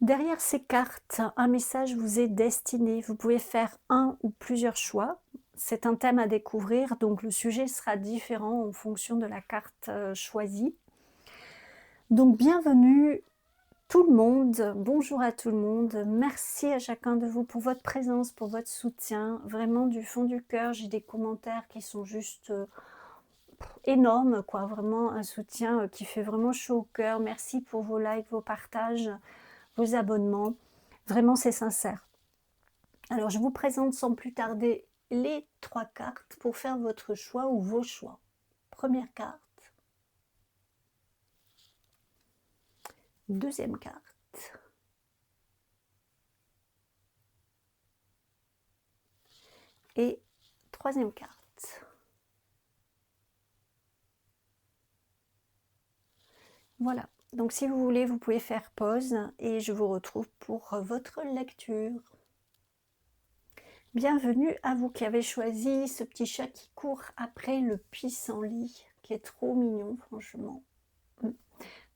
Derrière ces cartes, un message vous est destiné. Vous pouvez faire un ou plusieurs choix. C'est un thème à découvrir, donc le sujet sera différent en fonction de la carte choisie. Donc bienvenue tout le monde, bonjour à tout le monde. Merci à chacun de vous pour votre présence, pour votre soutien. Vraiment du fond du cœur, j'ai des commentaires qui sont juste énormes, quoi. Vraiment un soutien qui fait vraiment chaud au cœur. Merci pour vos likes, vos partages, vos abonnements. Vraiment, c'est sincère. Alors, je vous présente sans plus tarder les 3 cartes pour faire votre choix ou vos choix. Première carte. Deuxième carte. Et troisième carte. Voilà. Donc, si vous voulez, vous pouvez faire pause et je vous retrouve pour votre lecture. Bienvenue à vous qui avez choisi ce petit chat qui court après le pissenlit, qui est trop mignon, franchement.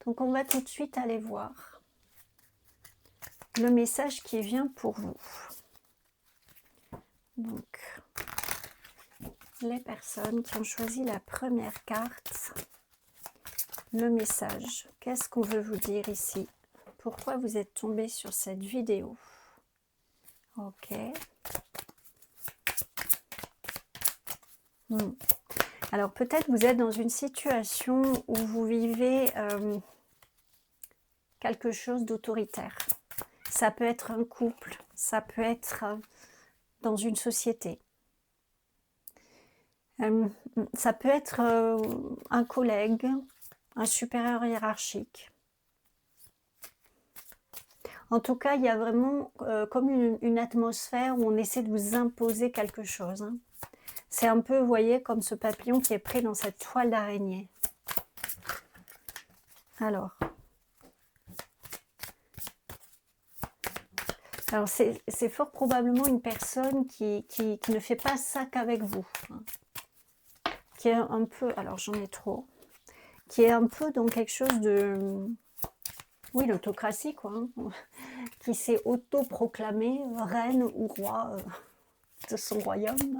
Donc, on va tout de suite aller voir le message qui vient pour vous. Donc, les personnes qui ont choisi la première carte, le message. Qu'est-ce qu'on veut vous dire ici? Pourquoi vous êtes tombé sur cette vidéo? Ok. Alors peut-être vous êtes dans une situation où vous vivez quelque chose d'autoritaire. Ça peut être un couple, ça peut être dans une société. Ça peut être un collègue, un supérieur hiérarchique. En tout cas, il y a vraiment comme une atmosphère où on essaie de vous imposer quelque chose. Hein. C'est un peu, vous voyez, comme ce papillon qui est pris dans cette toile d'araignée. Alors c'est fort probablement une personne qui ne fait pas ça qu'avec vous. Hein. Qui est un peu, alors j'en ai trop, qui est un peu dans quelque chose de, oui, l'autocratie, quoi. Hein. Qui s'est auto-proclamé reine ou roi de son royaume.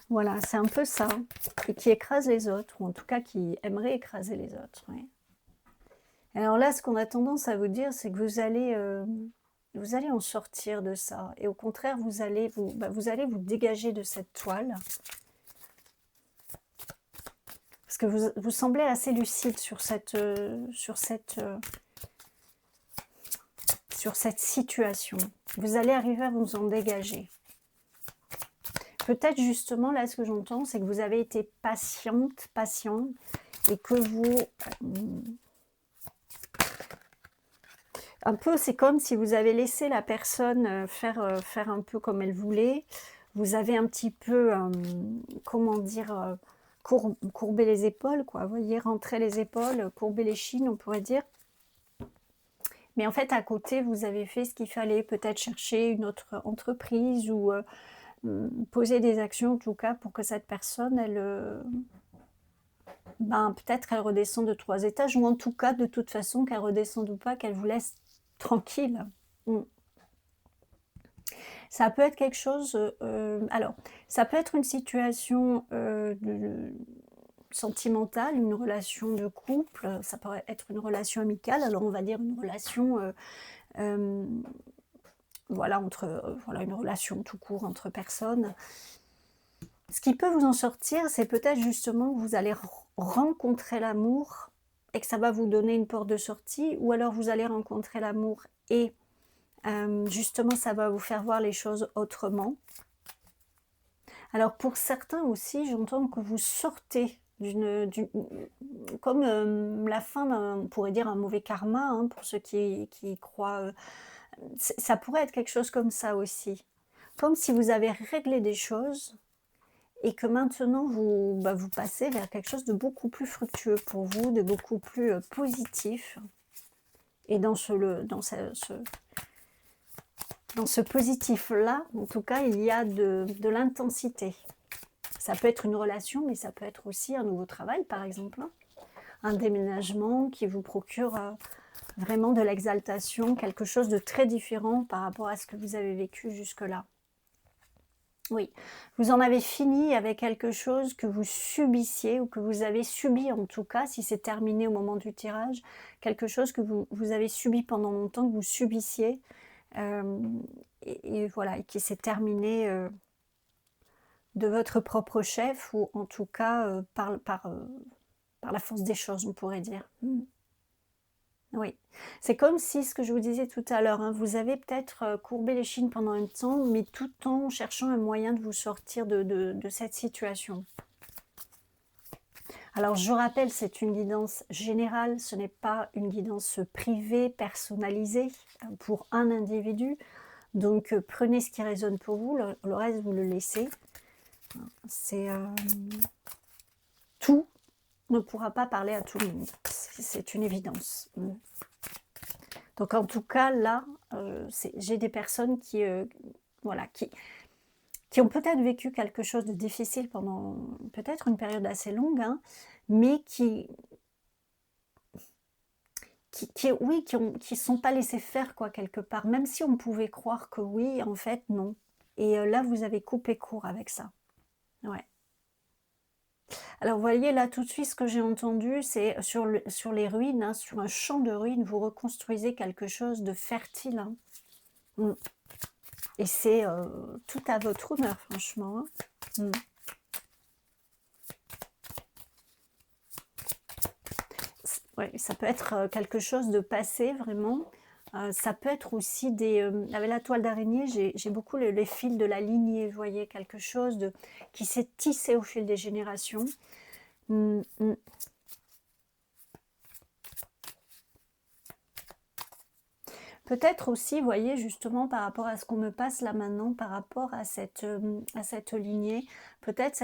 Voilà, c'est un peu ça. Et qui écrase les autres, ou en tout cas qui aimerait écraser les autres. Ouais. Alors là, ce qu'on a tendance à vous dire, c'est que vous allez en sortir de ça. Et au contraire, vous allez vous dégager de cette toile. Parce que vous semblez assez lucide sur cette situation. Vous allez arriver à vous en dégager. Peut-être justement, là, ce que j'entends, c'est que vous avez été patient, et que vous... un peu, c'est comme si vous avez laissé la personne faire un peu comme elle voulait. Vous avez un petit peu, comment dire, courbé les épaules, quoi. Vous voyez, rentrer les épaules, courber les chines, on pourrait dire. Mais en fait, à côté, vous avez fait ce qu'il fallait, peut-être chercher une autre entreprise ou poser des actions, en tout cas, pour que cette personne, elle, peut-être elle redescende de 3 étages, ou en tout cas, de toute façon, qu'elle redescende ou pas, qu'elle vous laisse tranquille. Ça peut être quelque chose, alors, ça peut être une situation sentimentale, une relation de couple, ça pourrait être une relation amicale, alors on va dire une relation, voilà, voilà, une relation tout court entre personnes. Ce qui peut vous en sortir, c'est peut-être justement que vous allez rencontrer l'amour et que ça va vous donner une porte de sortie, ou alors vous allez rencontrer l'amour et justement ça va vous faire voir les choses autrement. Alors pour certains aussi, j'entends que vous sortez comme la fin d'un, on pourrait dire, un mauvais karma, hein, pour ceux qui croient. Ça pourrait être quelque chose comme ça aussi. Comme si vous avez réglé des choses et que maintenant vous passez vers quelque chose de beaucoup plus fructueux pour vous, de beaucoup plus positif. Et dans ce positif-là, en tout cas, il y a de l'intensité. Ça peut être une relation, mais ça peut être aussi un nouveau travail, par exemple. Un déménagement qui vous procure vraiment de l'exaltation, quelque chose de très différent par rapport à ce que vous avez vécu jusque-là. Oui, vous en avez fini avec quelque chose que vous subissiez ou que vous avez subi en tout cas, si c'est terminé au moment du tirage, quelque chose que vous avez subi pendant longtemps, que vous subissiez, et voilà, et qui s'est terminé de votre propre chef ou en tout cas par la force des choses, on pourrait dire. Oui, c'est comme si, ce que je vous disais tout à l'heure, hein, vous avez peut-être courbé les chines pendant un temps, mais tout en cherchant un moyen de vous sortir de cette situation. Alors, je rappelle, c'est une guidance générale, ce n'est pas une guidance privée, personnalisée, pour un individu. Donc, prenez ce qui résonne pour vous, le reste, vous le laissez. C'est tout ne pourra pas parler à tout le monde, c'est une évidence. Donc en tout cas là, j'ai des personnes qui, voilà, qui ont peut-être vécu quelque chose de difficile pendant peut-être une période assez longue, hein, mais oui, qui sont pas laissés faire quoi quelque part, même si on pouvait croire que oui, en fait non. Et là vous avez coupé court avec ça. Ouais. Alors vous voyez là tout de suite ce que j'ai entendu, c'est sur les ruines, hein, sur un champ de ruines, vous reconstruisez quelque chose de fertile. Hein. Et c'est tout à votre honneur, franchement. Hein. Ouais, ça peut être quelque chose de passé, vraiment. Ça peut être aussi des... avec la toile d'araignée, j'ai beaucoup les fils de la lignée, vous voyez, quelque chose qui s'est tissé au fil des générations. Peut-être aussi, vous voyez, justement, par rapport à ce qu'on me passe là maintenant, par rapport à cette lignée, peut-être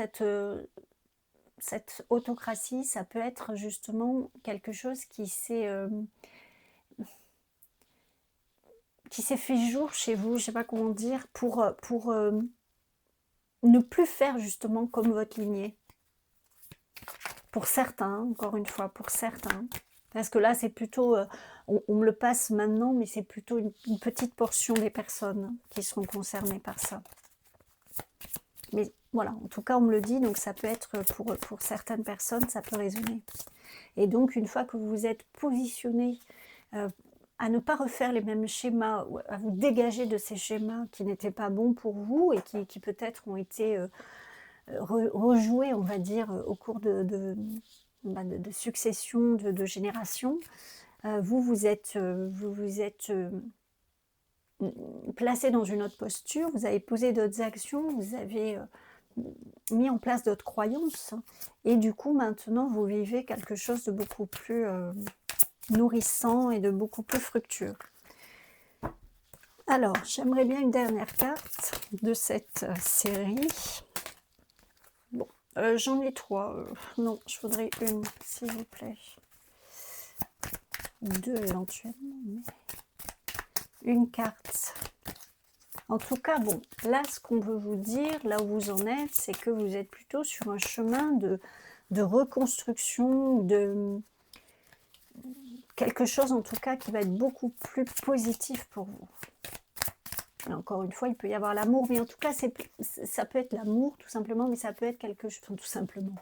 cette autocratie, ça peut être justement quelque chose qui s'est fait jour chez vous, je ne sais pas comment dire, pour ne plus faire justement comme votre lignée. Pour certains, encore une fois, pour certains. Parce que là, c'est plutôt, on me le passe maintenant, mais c'est plutôt une petite portion des personnes qui seront concernées par ça. Mais voilà, en tout cas, on me le dit, donc ça peut être pour certaines personnes, ça peut résonner. Et donc, une fois que vous vous êtes positionné à ne pas refaire les mêmes schémas, à vous dégager de ces schémas qui n'étaient pas bons pour vous et qui peut-être ont été rejoués, on va dire, au cours de succession de générations, vous vous êtes placé dans une autre posture, vous avez posé d'autres actions, vous avez mis en place d'autres croyances, et du coup maintenant vous vivez quelque chose de beaucoup plus nourrissant et de beaucoup plus fructueux. Alors, j'aimerais bien une dernière carte de cette série. Bon, j'en ai 3. Non, je voudrais une, s'il vous plaît. 2 éventuellement, mais une carte. En tout cas, bon, là, ce qu'on veut vous dire, là où vous en êtes, c'est que vous êtes plutôt sur un chemin de reconstruction, de quelque chose en tout cas qui va être beaucoup plus positif pour vous. Et encore une fois, il peut y avoir l'amour, mais en tout cas, ça peut être l'amour tout simplement, mais ça peut être quelque chose, enfin, tout simplement.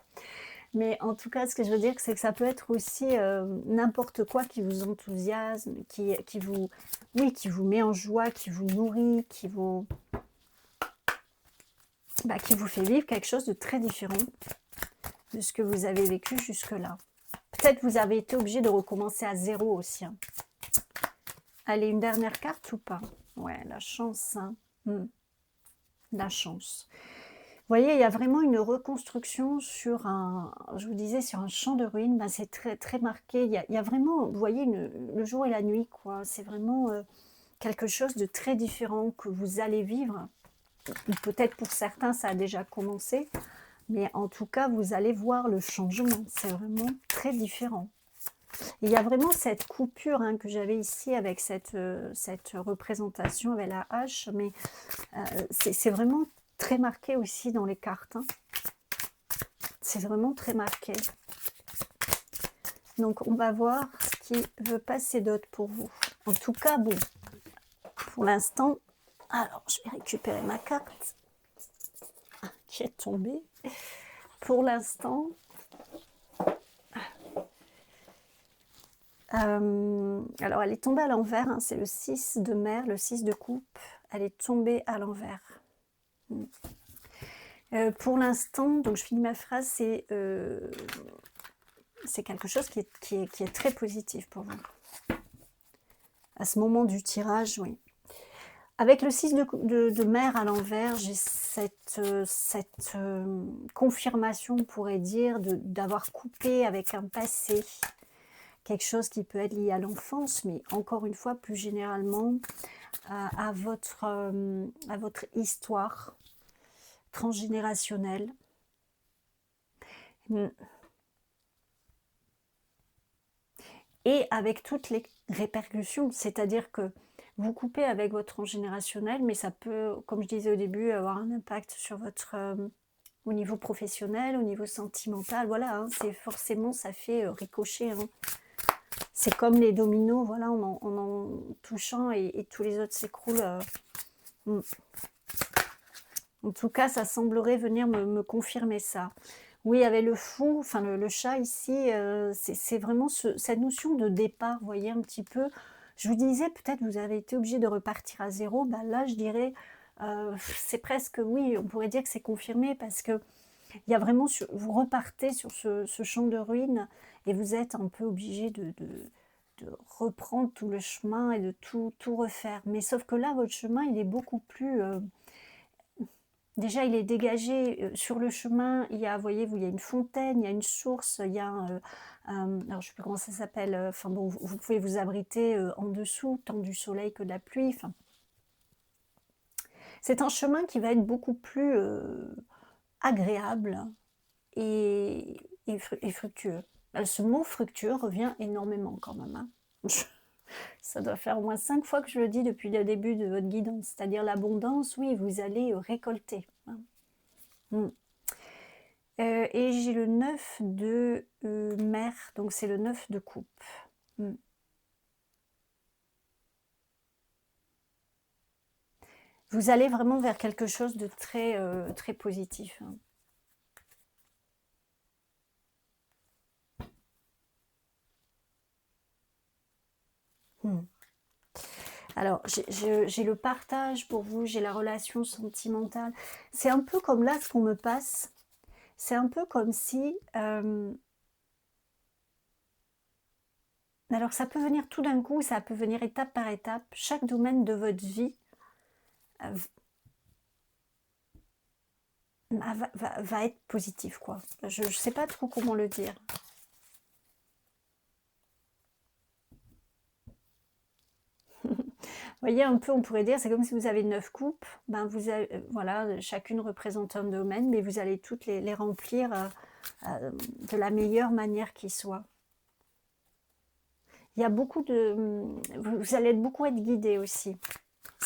Mais en tout cas, ce que je veux dire, c'est que ça peut être aussi n'importe quoi qui vous enthousiasme, qui vous met en joie, qui vous nourrit, qui vous fait vivre quelque chose de très différent de ce que vous avez vécu jusque-là. Peut-être vous avez été obligé de recommencer à zéro aussi. Hein. Allez, une dernière carte ou pas? Ouais, la chance. Hein. La chance. Vous voyez, il y a vraiment une reconstruction sur je vous disais, sur un champ de ruines. Ben, c'est très, très marqué. Il y a vraiment, vous voyez, le jour et la nuit, quoi. C'est vraiment quelque chose de très différent que vous allez vivre. Peut-être pour certains, ça a déjà commencé. Mais en tout cas, vous allez voir le changement. C'est vraiment très différent. Il y a vraiment cette coupure hein, que j'avais ici avec cette représentation avec la hache. Mais c'est vraiment très marqué aussi dans les cartes. Hein. C'est vraiment très marqué. Donc, on va voir ce qui veut passer d'autre pour vous? En tout cas, bon, pour l'instant, alors je vais récupérer ma carte qui est tombée. Pour l'instant, alors elle est tombée à l'envers, hein, c'est le 6 de mer, le 6 de coupe, elle est tombée à l'envers. Pour l'instant, donc je finis ma phrase, c'est quelque chose qui est très positif pour vous. À ce moment du tirage, oui. Avec le 6 de mer à l'envers, j'ai cette confirmation, on pourrait dire, d'avoir coupé avec un passé, quelque chose qui peut être lié à l'enfance, mais encore une fois, plus généralement, à votre histoire transgénérationnelle. Et avec toutes les répercussions, c'est-à-dire que vous coupez avec votre transgénérationnel, mais ça peut, comme je disais au début, avoir un impact sur votre au niveau professionnel, au niveau sentimental, voilà, hein, c'est forcément, ça fait ricocher, hein. C'est comme les dominos, voilà, en touchant et tous les autres s'écroulent. En tout cas, ça semblerait venir me confirmer ça. Oui, il y avait le fou, enfin le chat ici, c'est vraiment cette notion de départ, vous voyez un petit peu. Je vous disais, peut-être vous avez été obligé de repartir à zéro. Bah là, je dirais, c'est presque, oui, on pourrait dire que c'est confirmé parce que il y a vraiment, vous repartez sur ce champ de ruines et vous êtes un peu obligé de reprendre tout le chemin et de tout refaire. Mais sauf que là, votre chemin, il est beaucoup plus... déjà, il est dégagé sur le chemin. Il y a, voyez-vous, il y a une fontaine, il y a une source, il y a alors je ne sais plus comment ça s'appelle. Enfin bon, vous pouvez vous abriter en dessous, tant du soleil que de la pluie. Enfin, c'est un chemin qui va être beaucoup plus agréable et fructueux. Ce mot fructueux revient énormément quand même, hein. Ça doit faire au moins 5 fois que je le dis depuis le début de votre guidance, c'est-à-dire l'abondance, oui, vous allez récolter, hein. Et j'ai le 9 de mer, donc c'est le 9 de coupe. Vous allez vraiment vers quelque chose de très, très positif, hein. Alors, j'ai le partage pour vous, j'ai la relation sentimentale. C'est un peu comme là, ce qu'on me passe. C'est un peu comme si... alors, ça peut venir tout d'un coup, ça peut venir étape par étape. Chaque domaine de votre vie va être positif, quoi. Je ne sais pas trop comment le dire. Vous voyez, un peu, on pourrait dire, c'est comme si vous avez 9 coupes, ben vous avez, voilà, chacune représente un domaine, mais vous allez toutes les remplir de la meilleure manière qui soit. Il y a beaucoup de... Vous allez beaucoup être guidé aussi.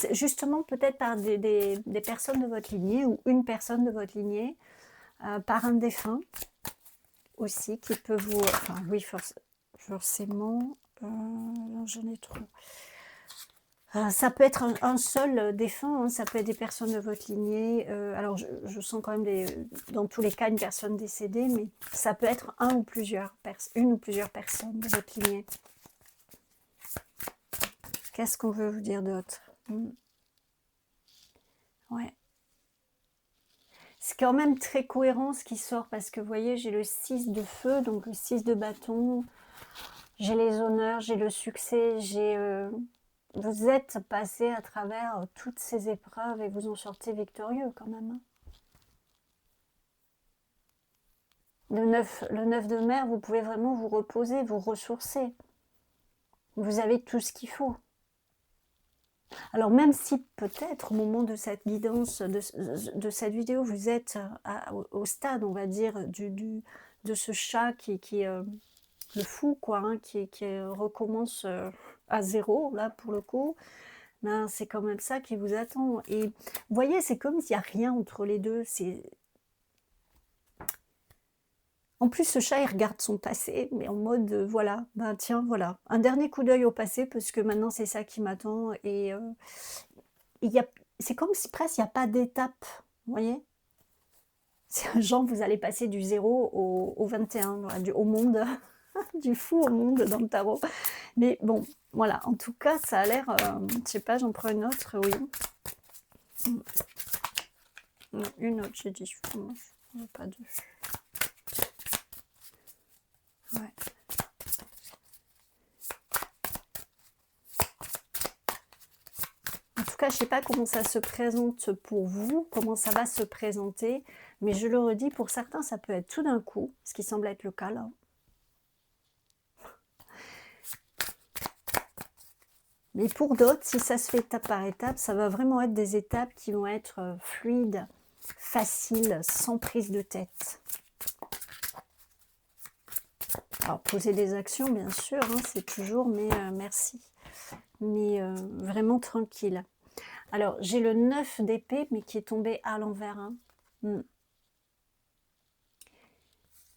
Justement, peut-être par des personnes de votre lignée, ou une personne de votre lignée, par un défunt aussi, qui peut vous... Enfin, oui, forcément, j'en ai trop. Ça peut être un seul défunt, hein, ça peut être des personnes de votre lignée. Alors, je sens quand même, dans tous les cas, une personne décédée, mais ça peut être une ou plusieurs personnes de votre lignée. Qu'est-ce qu'on veut vous dire d'autre? Ouais. C'est quand même très cohérent ce qui sort, parce que vous voyez, j'ai le 6 de feu, donc le 6 de bâton, j'ai les honneurs, j'ai le succès, vous êtes passé à travers toutes ces épreuves et vous en sortez victorieux quand même, hein. Le 9 de mer, vous pouvez vraiment vous reposer, vous ressourcer. Vous avez tout ce qu'il faut. Alors même si peut-être au moment de cette guidance, de cette vidéo, vous êtes au stade, on va dire, de ce chat qui le fou, quoi, hein, qui recommence à zéro, là, pour le coup, ben, c'est quand même ça qui vous attend. Et vous voyez, c'est comme s'il n'y a rien entre les deux. En plus, ce chat, il regarde son passé, mais en mode, voilà, ben, tiens, voilà, un dernier coup d'œil au passé parce que maintenant c'est ça qui m'attend et il y a c'est comme si presque il y a pas d'étape, vous voyez? C'est genre vous allez passer du 0 au 21, voilà, du au monde, du fou au monde dans le tarot. Mais bon, voilà, en tout cas, ça a l'air, je sais pas, j'en prends une autre, oui. Non, une autre, j'ai dit. Non, pas deux. Ouais. En tout cas, je sais pas comment ça se présente pour vous, comment ça va se présenter, mais je le redis, pour certains, ça peut être tout d'un coup, ce qui semble être le cas là. Mais pour d'autres, si ça se fait étape par étape, ça va vraiment être des étapes qui vont être fluides, faciles, sans prise de tête. Alors, poser des actions, bien sûr, hein, c'est toujours, mais merci. Mais vraiment tranquille. Alors, j'ai le 9 d'épée, mais qui est tombé à l'envers. Hein. Vous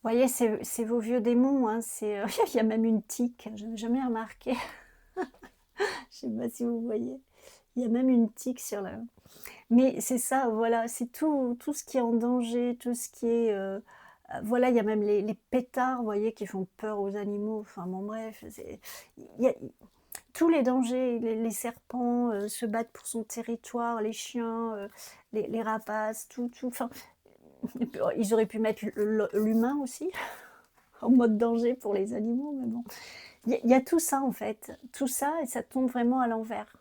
voyez, c'est vos vieux démons. Hein, il y a même une tique, je n'ai jamais remarqué. Je ne sais pas si vous voyez. Il y a même une tique sur la... Mais c'est ça, voilà, c'est tout ce qui est en danger, tout ce qui est... voilà, il y a même les pétards, vous voyez, qui font peur aux animaux. Enfin, bon, bref, il y a tous les dangers, les serpents se battent pour son territoire, les chiens, les rapaces, tout. Enfin, ils auraient pu mettre l'humain aussi en mode danger pour les animaux, mais bon. Il y a tout ça, en fait. Tout ça, et ça tombe vraiment à l'envers.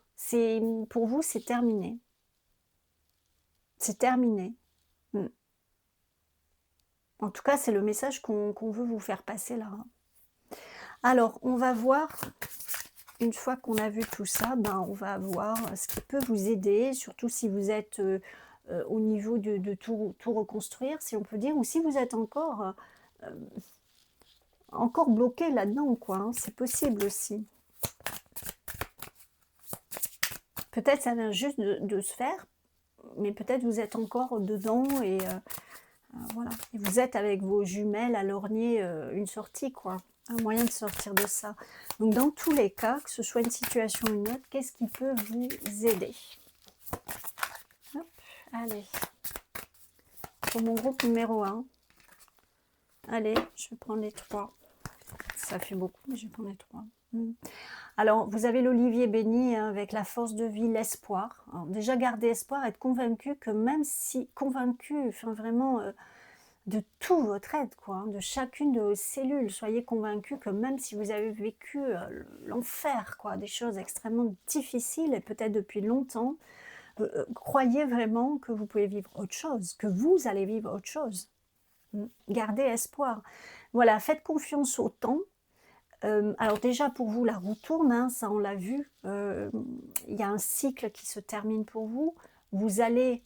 Pour vous, c'est terminé. C'est terminé. Mm. En tout cas, c'est le message qu'on veut vous faire passer là. Alors, on va voir, une fois qu'on a vu tout ça, ben, on va voir ce qui peut vous aider, surtout si vous êtes au niveau de tout reconstruire, si on peut dire, ou si vous êtes encore bloqué là-dedans, quoi. Hein, c'est possible aussi. Peut-être ça vient juste de se faire, mais peut-être vous êtes encore dedans et voilà. Et vous êtes avec vos jumelles à lorgner une sortie, quoi. Un moyen de sortir de ça. Donc dans tous les cas, que ce soit une situation ou une autre, qu'est-ce qui peut vous aider? Hop, allez. Pour mon groupe numéro 1. Allez, je vais prendre les 3. Ça fait beaucoup, mais je vais prendre les 3. Alors, vous avez l'olivier béni hein, avec la force de vie, l'espoir. Déjà, garder espoir, être convaincu que même si... Convaincu, enfin vraiment... de tout votre être, quoi, hein, de chacune de vos cellules. Soyez convaincus que même si vous avez vécu l'enfer, quoi, des choses extrêmement difficiles et peut-être depuis longtemps, croyez vraiment que vous pouvez vivre autre chose, que vous allez vivre autre chose. Gardez espoir. Voilà, faites confiance au temps. Alors déjà pour vous, la roue tourne, hein, ça on l'a vu. Il y a un cycle qui se termine pour vous. Vous allez...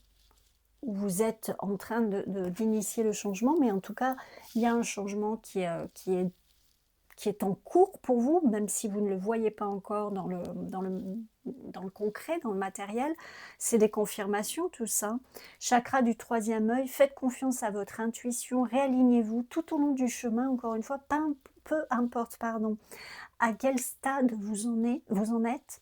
vous êtes en train d'initier le changement, mais en tout cas, il y a un changement qui est en cours pour vous, même si vous ne le voyez pas encore dans le concret, dans le matériel. C'est des confirmations, tout ça. Chakra du 3e œil, faites confiance à votre intuition, réalignez-vous tout au long du chemin, encore une fois, peu importe, pardon, à quel stade vous en êtes.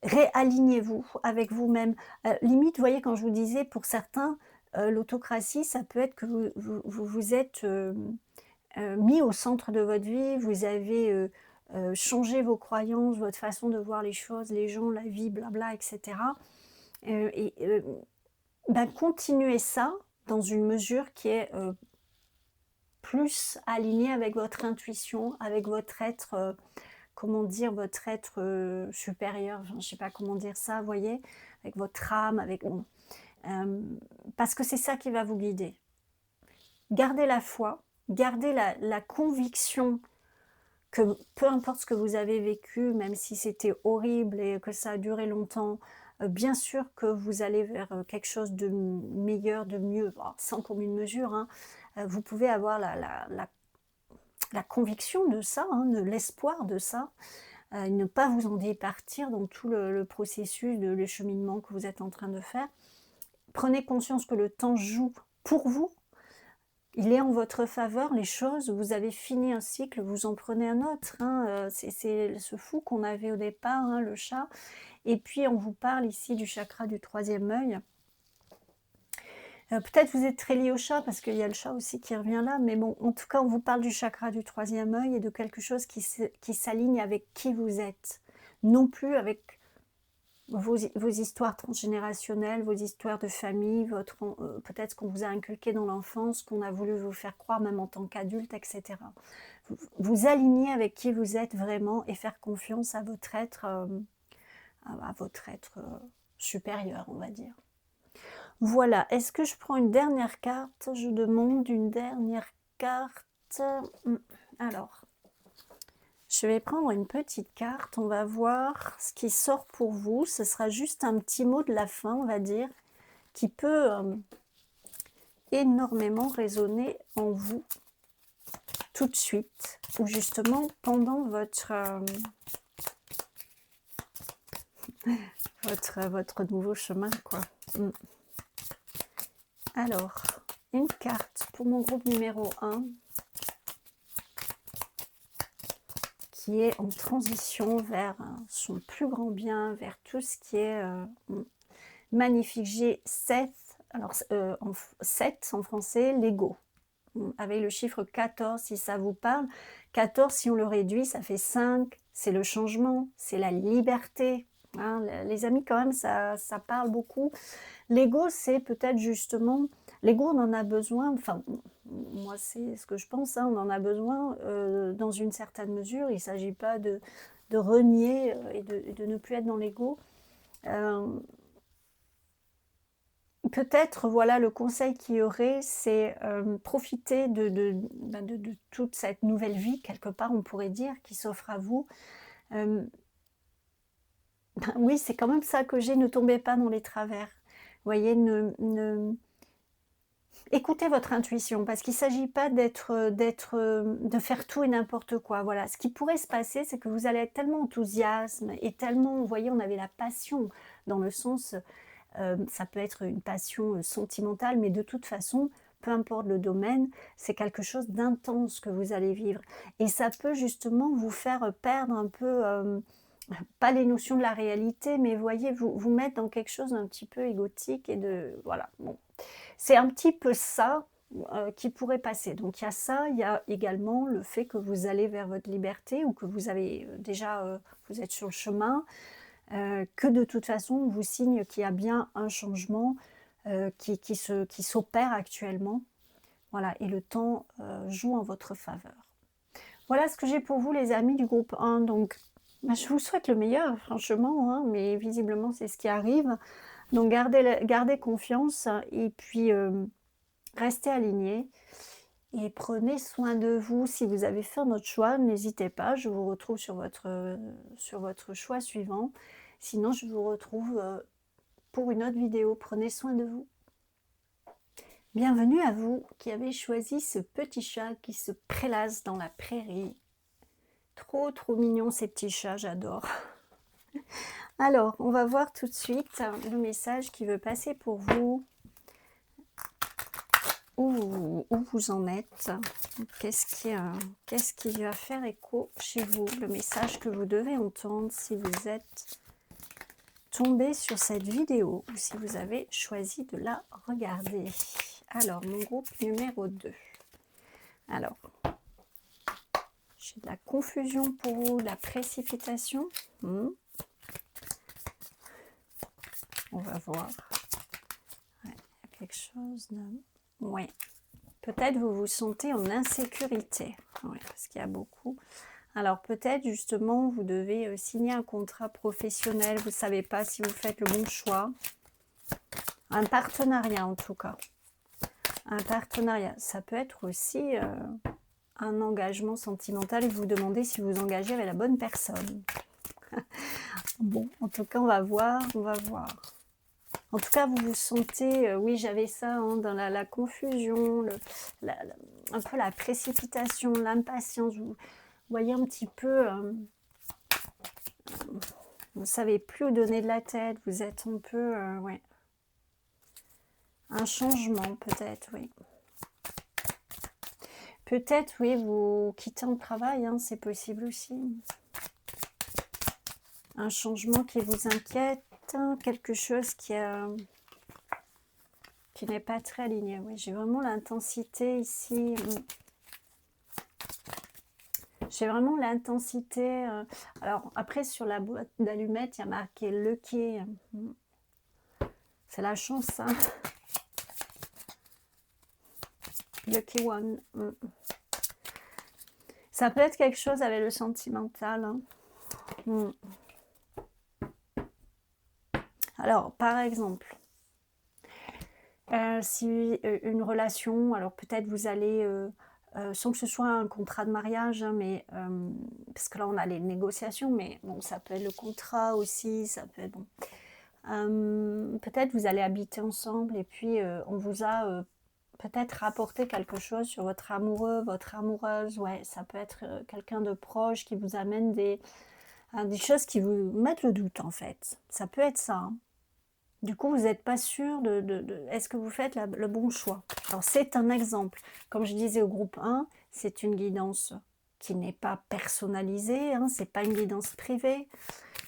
Réalignez-vous avec vous-même. Limite, vous voyez, quand je vous disais, pour certains, l'autocratie, ça peut être que vous êtes mis au centre de votre vie, vous avez changé vos croyances, votre façon de voir les choses, les gens, la vie, blabla, etc. Ben, continuez ça dans une mesure qui est plus alignée avec votre intuition, avec votre être... comment dire, votre être supérieur, je ne sais pas comment dire ça, vous voyez, avec votre âme, parce que c'est ça qui va vous guider. Gardez la foi, gardez la conviction que peu importe ce que vous avez vécu, même si c'était horrible et que ça a duré longtemps, bien sûr que vous allez vers quelque chose de meilleur, de mieux, sans commune mesure, hein. Vous pouvez avoir la conviction de ça, hein, de l'espoir de ça, ne pas vous en départir dans tout le processus de cheminement que vous êtes en train de faire. Prenez conscience que le temps joue pour vous, il est en votre faveur, les choses, vous avez fini un cycle, vous en prenez un autre, hein, c'est ce fou qu'on avait au départ, hein, le chat. Et puis on vous parle ici du chakra du 3e œil. Peut-être vous êtes très lié au chat, parce qu'il y a le chat aussi qui revient là, mais bon, en tout cas, on vous parle du chakra du 3e œil et de quelque chose qui s'aligne avec qui vous êtes. Non plus avec vos histoires transgénérationnelles, vos histoires de famille, peut-être ce qu'on vous a inculqué dans l'enfance, qu'on a voulu vous faire croire même en tant qu'adulte, etc. Vous alignez avec qui vous êtes vraiment et faire confiance à votre être, supérieur, on va dire. Voilà, est-ce que je prends une dernière carte? Je demande une dernière carte. Alors, je vais prendre une petite carte, on va voir ce qui sort pour vous. Ce sera juste un petit mot de la fin, on va dire, qui peut énormément résonner en vous tout de suite, ou justement pendant votre nouveau chemin, quoi. Alors, une carte pour mon groupe numéro 1, qui est en transition vers son plus grand bien, vers tout ce qui est magnifique. J'ai 7, alors 7 en français, l'ego, avec le chiffre 14 si ça vous parle. 14, si on le réduit, ça fait 5, c'est le changement, c'est la liberté. Hein, les amis, quand même, ça parle beaucoup. L'ego, c'est peut-être justement, l'ego, on en a besoin, enfin, moi c'est ce que je pense, hein, on en a besoin dans une certaine mesure. Il ne s'agit pas de renier et de ne plus être dans l'ego. Peut-être, voilà, le conseil qu'il y aurait, c'est profiter de toute cette nouvelle vie, quelque part, on pourrait dire, qui s'offre à vous. Oui, c'est quand même ça que j'ai, ne tombez pas dans les travers. Vous voyez, écoutez votre intuition, parce qu'il ne s'agit pas de faire tout et n'importe quoi. Voilà, ce qui pourrait se passer, c'est que vous allez être tellement enthousiasme et tellement, vous voyez, on avait la passion, dans le sens, ça peut être une passion sentimentale, mais de toute façon, peu importe le domaine, c'est quelque chose d'intense que vous allez vivre. Et ça peut justement vous faire perdre un peu, pas les notions de la réalité, mais voyez, vous mettre dans quelque chose d'un petit peu égotique et de... Voilà, bon. C'est un petit peu ça qui pourrait passer. Donc il y a ça, il y a également le fait que vous allez vers votre liberté ou que vous avez déjà, vous êtes sur le chemin, que de toute façon on vous signe qu'il y a bien un changement qui s'opère actuellement. Voilà, et le temps joue en votre faveur. Voilà ce que j'ai pour vous les amis du groupe 1. Donc je vous souhaite le meilleur, franchement, hein, mais visiblement c'est ce qui arrive. Donc gardez confiance et puis restez alignés et prenez soin de vous. Si vous avez fait notre choix, n'hésitez pas, je vous retrouve sur votre choix suivant. Sinon, je vous retrouve pour une autre vidéo. Prenez soin de vous. Bienvenue à vous qui avez choisi ce petit chat qui se prélasse dans la prairie. Trop mignon ces petits chats, j'adore. Alors, on va voir tout de suite le message qui veut passer pour vous. Où vous en êtes, qu'est-ce qui va faire écho chez vous, le message que vous devez entendre si vous êtes tombé sur cette vidéo ou si vous avez choisi de la regarder. Alors, mon groupe numéro 2. Alors, j'ai de la confusion pour vous, de la précipitation. On va voir. Ouais, il y a quelque chose de... Oui, peut-être vous vous sentez en insécurité, oui, parce qu'il y a beaucoup. Alors peut-être justement vous devez signer un contrat professionnel, vous ne savez pas si vous faites le bon choix. Un partenariat en tout cas. Un partenariat, ça peut être aussi un engagement sentimental et vous demandez si vous engagez avec la bonne personne. Bon, en tout cas on va voir, En tout cas, vous vous sentez, oui, j'avais ça, hein, dans la confusion, un peu la précipitation, l'impatience. Vous voyez un petit peu, vous ne savez plus où donner de la tête, vous êtes un peu, ouais. Un changement peut-être, oui. Peut-être, oui, vous quittez un travail, hein, c'est possible aussi. Un changement qui vous inquiète, hein, quelque chose qui n'est pas très aligné. Oui, j'ai vraiment l'intensité ici. J'ai vraiment l'intensité. Alors, après, sur la boîte d'allumettes, il y a marqué Lucky. C'est la chance, hein. Lucky one. Ça peut être quelque chose avec le sentimental, hein. Alors, par exemple, si une relation, alors peut-être vous allez, sans que ce soit un contrat de mariage, hein, mais parce que là on a les négociations, mais bon, ça peut être le contrat aussi, ça peut être bon. Peut-être vous allez habiter ensemble et puis on vous a peut-être rapporté quelque chose sur votre amoureux, votre amoureuse. Ouais, ça peut être quelqu'un de proche qui vous amène des choses qui vous mettent le doute en fait. Ça peut être ça, hein. Du coup, vous n'êtes pas sûr est-ce que vous faites le bon choix. Alors, c'est un exemple. Comme je disais au groupe 1, c'est une guidance qui n'est pas personnalisée, hein, c'est pas une guidance privée.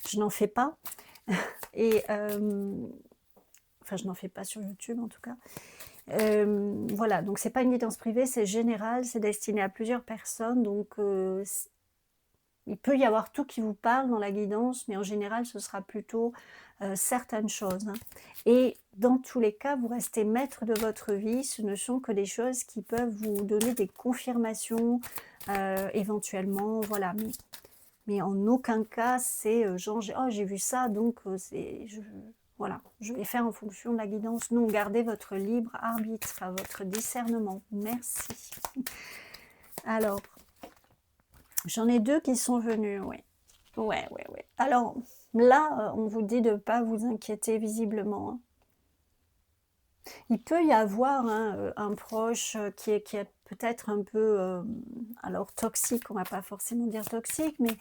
Je n'en fais pas. Et enfin, je n'en fais pas sur YouTube en tout cas. Voilà, donc c'est pas une guidance privée, c'est général, c'est destiné à plusieurs personnes. Donc, il peut y avoir tout qui vous parle dans la guidance, mais en général, ce sera plutôt certaines choses, hein. Et dans tous les cas, vous restez maître de votre vie. Ce ne sont que des choses qui peuvent vous donner des confirmations, éventuellement, voilà. Mais en aucun cas, c'est genre, j'ai vu ça, donc voilà, je vais faire en fonction de la guidance. Non, gardez votre libre arbitre, votre discernement. Merci. Alors, j'en ai 2 qui sont venus, oui. Ouais. Alors, là, on vous dit de ne pas vous inquiéter visiblement, hein. Il peut y avoir, hein, un proche qui est peut-être un peu, alors toxique, on va pas forcément dire toxique, mais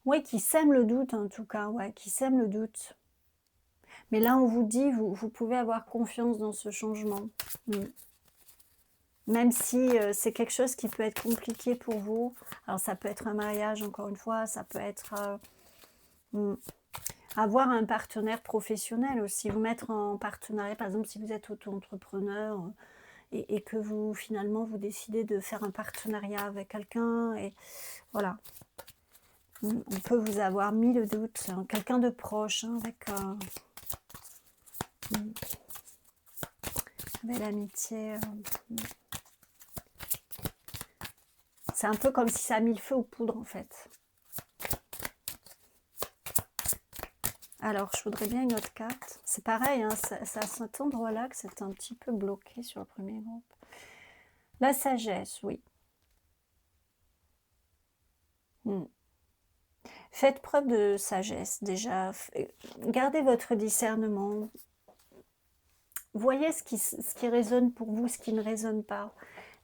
ouais, qui sème le doute en tout cas, ouais, qui sème le doute. Mais là, on vous dit, vous pouvez avoir confiance dans ce changement. Même si c'est quelque chose qui peut être compliqué pour vous. Alors ça peut être un mariage, encore une fois, ça peut être avoir un partenaire professionnel aussi, vous mettre en partenariat, par exemple si vous êtes auto-entrepreneur et que vous finalement vous décidez de faire un partenariat avec quelqu'un, et voilà, on peut vous avoir mis le doute, hein, quelqu'un de proche, hein, avec l'amitié. C'est un peu comme si ça a mis le feu aux poudres en fait. Alors, je voudrais bien une autre carte. C'est pareil, hein, c'est à cet endroit-là que c'est un petit peu bloqué sur le premier groupe. La sagesse, oui. Faites preuve de sagesse déjà. Gardez votre discernement. Voyez ce qui résonne pour vous, ce qui ne résonne pas.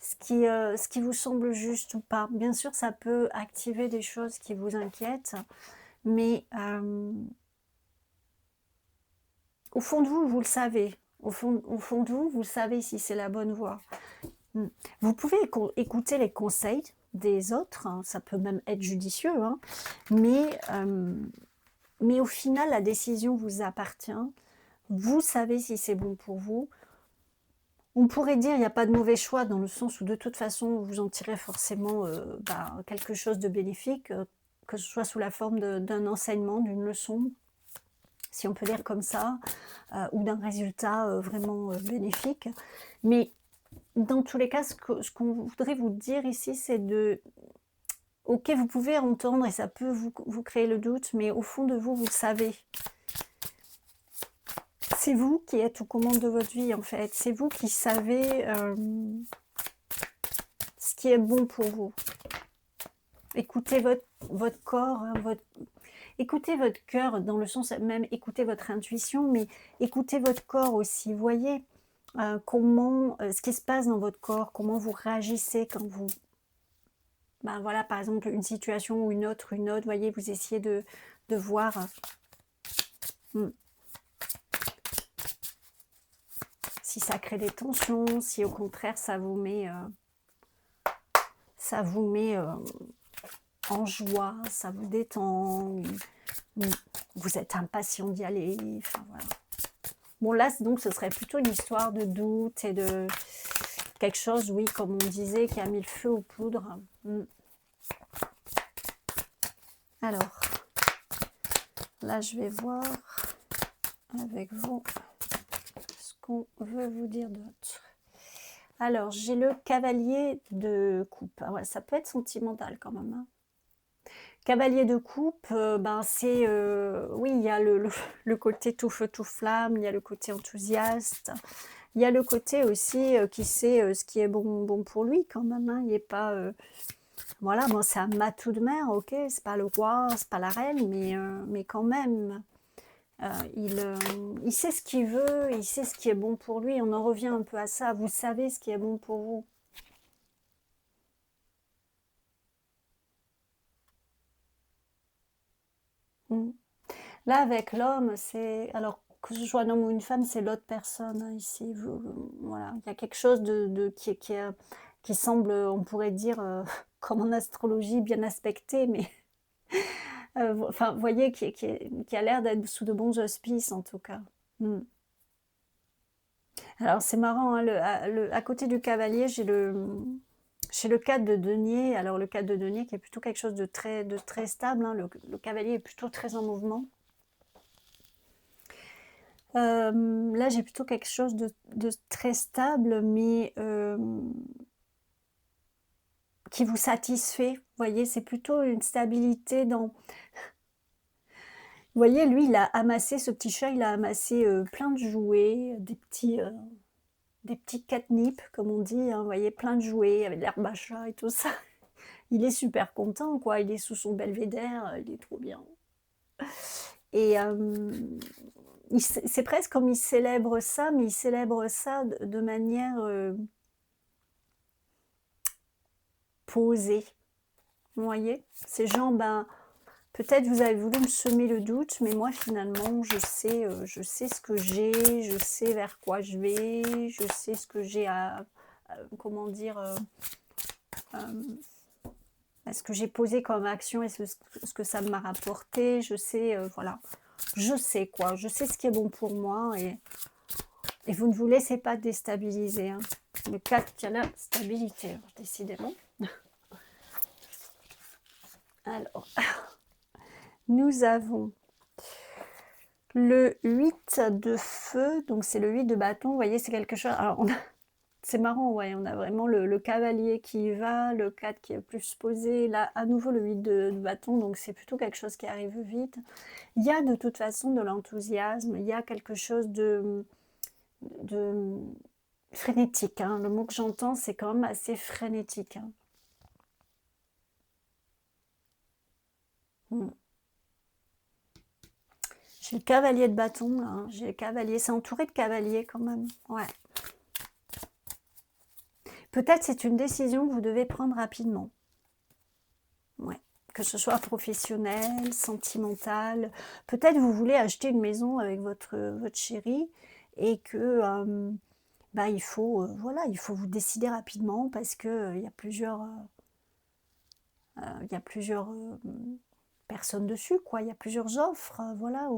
Ce qui vous semble juste ou pas. Bien sûr, ça peut activer des choses qui vous inquiètent, mais au fond de vous, vous le savez. Au fond de vous, vous savez si c'est la bonne voie. Vous pouvez écouter les conseils des autres, hein, ça peut même être judicieux, hein, mais au final, la décision vous appartient. Vous savez si c'est bon pour vous. On pourrait dire qu'il n'y a pas de mauvais choix, dans le sens où de toute façon, vous en tirez forcément quelque chose de bénéfique, que ce soit sous la forme d'un enseignement, d'une leçon, si on peut dire comme ça, ou d'un résultat vraiment bénéfique. Mais dans tous les cas, ce qu'on voudrait vous dire ici, c'est ok, vous pouvez entendre et ça peut vous créer le doute, mais au fond de vous, vous le savez. C'est vous qui êtes aux commandes de votre vie, en fait. C'est vous qui savez ce qui est bon pour vous. Écoutez votre corps, hein, écoutez votre cœur, dans le sens même écoutez votre intuition, mais écoutez votre corps aussi. Voyez ce qui se passe dans votre corps, comment vous réagissez quand vous... Ben voilà, par exemple, une situation ou une autre, voyez, vous essayez de si ça crée des tensions, si au contraire ça vous met en joie, ça vous détend, ou vous êtes impatient d'y aller, enfin voilà. Bon là donc ce serait plutôt une histoire de doute et de quelque chose, oui, comme on disait, qui a mis le feu aux poudres. Alors, là je vais voir avec vous ce qu'on veut vous dire d'autre. Alors, j'ai le cavalier de coupe. Ah ouais, ça peut être sentimental quand même, hein. Cavalier de coupe, ben c'est, oui, il y a le côté tout feu, tout flamme, il y a le côté enthousiaste, il y a le côté aussi qui sait ce qui est bon pour lui quand même, hein. Il n'est pas, voilà, bon, c'est un matou de mer, ok, c'est pas le roi, c'est pas la reine, mais quand même, il sait ce qu'il veut, il sait ce qui est bon pour lui. On en revient un peu à ça, vous savez ce qui est bon pour vous. Là, avec l'homme, c'est... Alors, que ce soit un homme ou une femme, c'est l'autre personne, hein, ici. Voilà. Il y a quelque chose qui semble, on pourrait dire, comme en astrologie, bien aspecté, mais... enfin, vous voyez, qui a l'air d'être sous de bons auspices, en tout cas. Alors, c'est marrant, hein, à côté du cavalier, j'ai le 4 de denier. Alors, le 4 de denier qui est plutôt quelque chose de très stable, hein. Le cavalier est plutôt très en mouvement. Là, j'ai plutôt quelque chose de très stable, mais qui vous satisfait. Vous voyez, c'est plutôt une stabilité dans... Vous voyez, lui, il a amassé, ce petit chat, il a amassé plein de jouets, des petits catnip, comme on dit, hein, vous voyez, plein de jouets, avec de l'herbe à chat et tout ça. Il est super content, quoi. Il est sous son belvédère, il est trop bien. Et c'est presque comme il célèbre ça, mais il célèbre ça de manière posée. Vous voyez, ces gens, ben, peut-être vous avez voulu me semer le doute, mais moi finalement, je sais ce que j'ai, je sais vers quoi je vais, je sais ce que j'ai comment dire, ce que j'ai posé comme action et ce que ça m'a rapporté. Je sais, voilà, je sais quoi, je sais ce qui est bon pour moi et vous ne vous laissez pas déstabiliser, hein. Le 4 qui a la stabilité, alors, décidément. Alors, nous avons le 8 de feu, donc c'est le 8 de bâton, vous voyez, c'est quelque chose... Alors, c'est marrant, ouais, on a vraiment le cavalier qui y va, le 4 qui est plus posé, là, à nouveau le 8 de bâton, donc c'est plutôt quelque chose qui arrive vite. Il y a de toute façon de l'enthousiasme, il y a quelque chose de frénétique, hein. Le mot que j'entends, c'est quand même assez frénétique, hein. J'ai le cavalier de bâton, là, hein. J'ai le cavalier, c'est entouré de cavaliers quand même, ouais. Peut-être c'est une décision que vous devez prendre rapidement. Ouais. Que ce soit professionnel, sentimental. Peut-être vous voulez acheter une maison avec votre chéri et que bah, il faut, voilà, il faut vous décider rapidement parce que il y a plusieurs personnes dessus, quoi. Il y a plusieurs offres, voilà.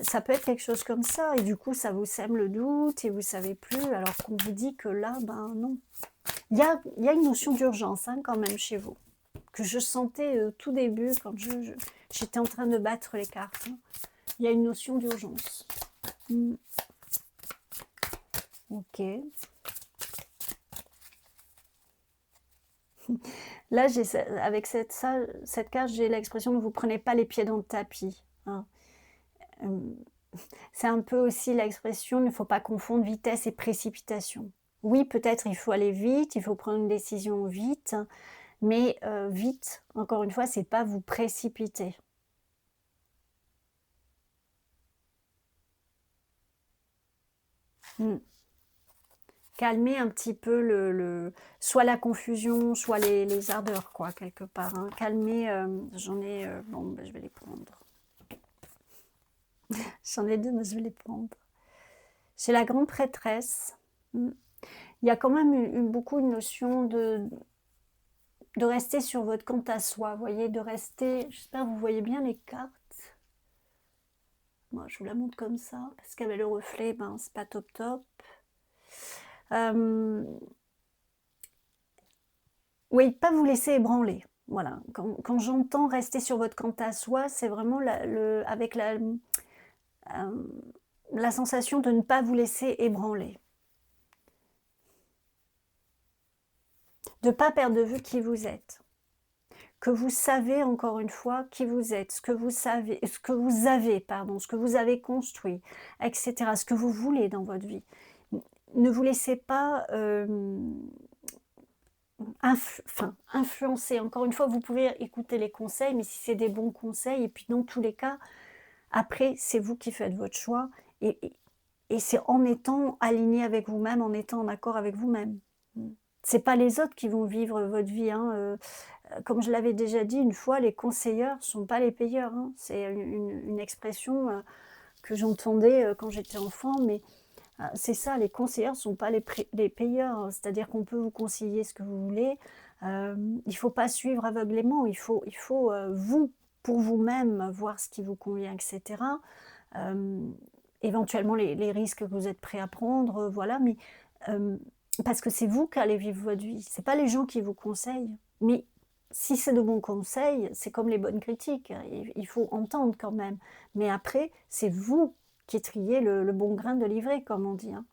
Ça peut être quelque chose comme ça et du coup ça vous sème le doute et vous savez plus alors qu'on vous dit que là, ben non. Il y a une notion d'urgence, hein, quand même chez vous, que je sentais au tout début quand j'étais en train de battre les cartes, hein. Il y a une notion d'urgence. Ok. Là, avec cette carte, j'ai l'expression que vous ne prenez pas les pieds dans le tapis, hein. C'est un peu aussi l'expression, il ne faut pas confondre vitesse et précipitation. Oui, peut-être il faut aller vite, il faut prendre une décision vite, mais vite, encore une fois, c'est pas vous précipiter. Calmer un petit peu soit la confusion, soit les ardeurs, quoi, quelque part, hein. Calmer, j'en ai... bon, ben, je vais les prendre. J'en ai deux, mais je vais les prendre. J'ai la grande prêtresse. Mmh. Il y a quand même beaucoup une notion de rester sur votre compte à soi, vous voyez? De rester, j'espère que vous voyez bien les cartes. Moi, je vous la montre comme ça, parce qu'avec le reflet, ben, c'est pas top top. Hem, oui, pas vous laisser ébranler. Voilà, quand j'entends rester sur votre compte à soi, c'est vraiment avec la sensation de ne pas vous laisser ébranler. De ne pas perdre de vue qui vous êtes. Que vous savez encore une fois qui vous êtes, ce que vous savez, ce que vous avez, pardon, ce que vous avez construit, etc., ce que vous voulez dans votre vie. Ne vous laissez pas influencer. Encore une fois, vous pouvez écouter les conseils, mais si c'est des bons conseils, et puis dans tous les cas, après, c'est vous qui faites votre choix, et, et- et c'est en étant aligné avec vous-même, en étant en accord avec vous-même. C'est pas les autres qui vont vivre votre vie, hein, comme je l'avais déjà dit une fois, les conseilleurs sont pas les payeurs, hein. C'est une expression, que j'entendais, quand j'étais enfant, mais c'est ça, les conseilleurs sont pas les payeurs, hein. C'est-à-dire qu'on peut vous conseiller ce que vous voulez, il faut pas suivre aveuglément, vous, pour vous-même, voir ce qui vous convient, et cetera. Hem, Éventuellement les risques que vous êtes prêt à prendre, voilà, mais hem, parce que c'est vous qui allez vivre votre vie, c'est pas les gens qui vous conseillent. Mais si c'est de bons conseils, c'est comme les bonnes critiques, hein, il faut entendre quand même. Mais après, c'est vous qui triez le bon grain de livret, comme on dit, hein.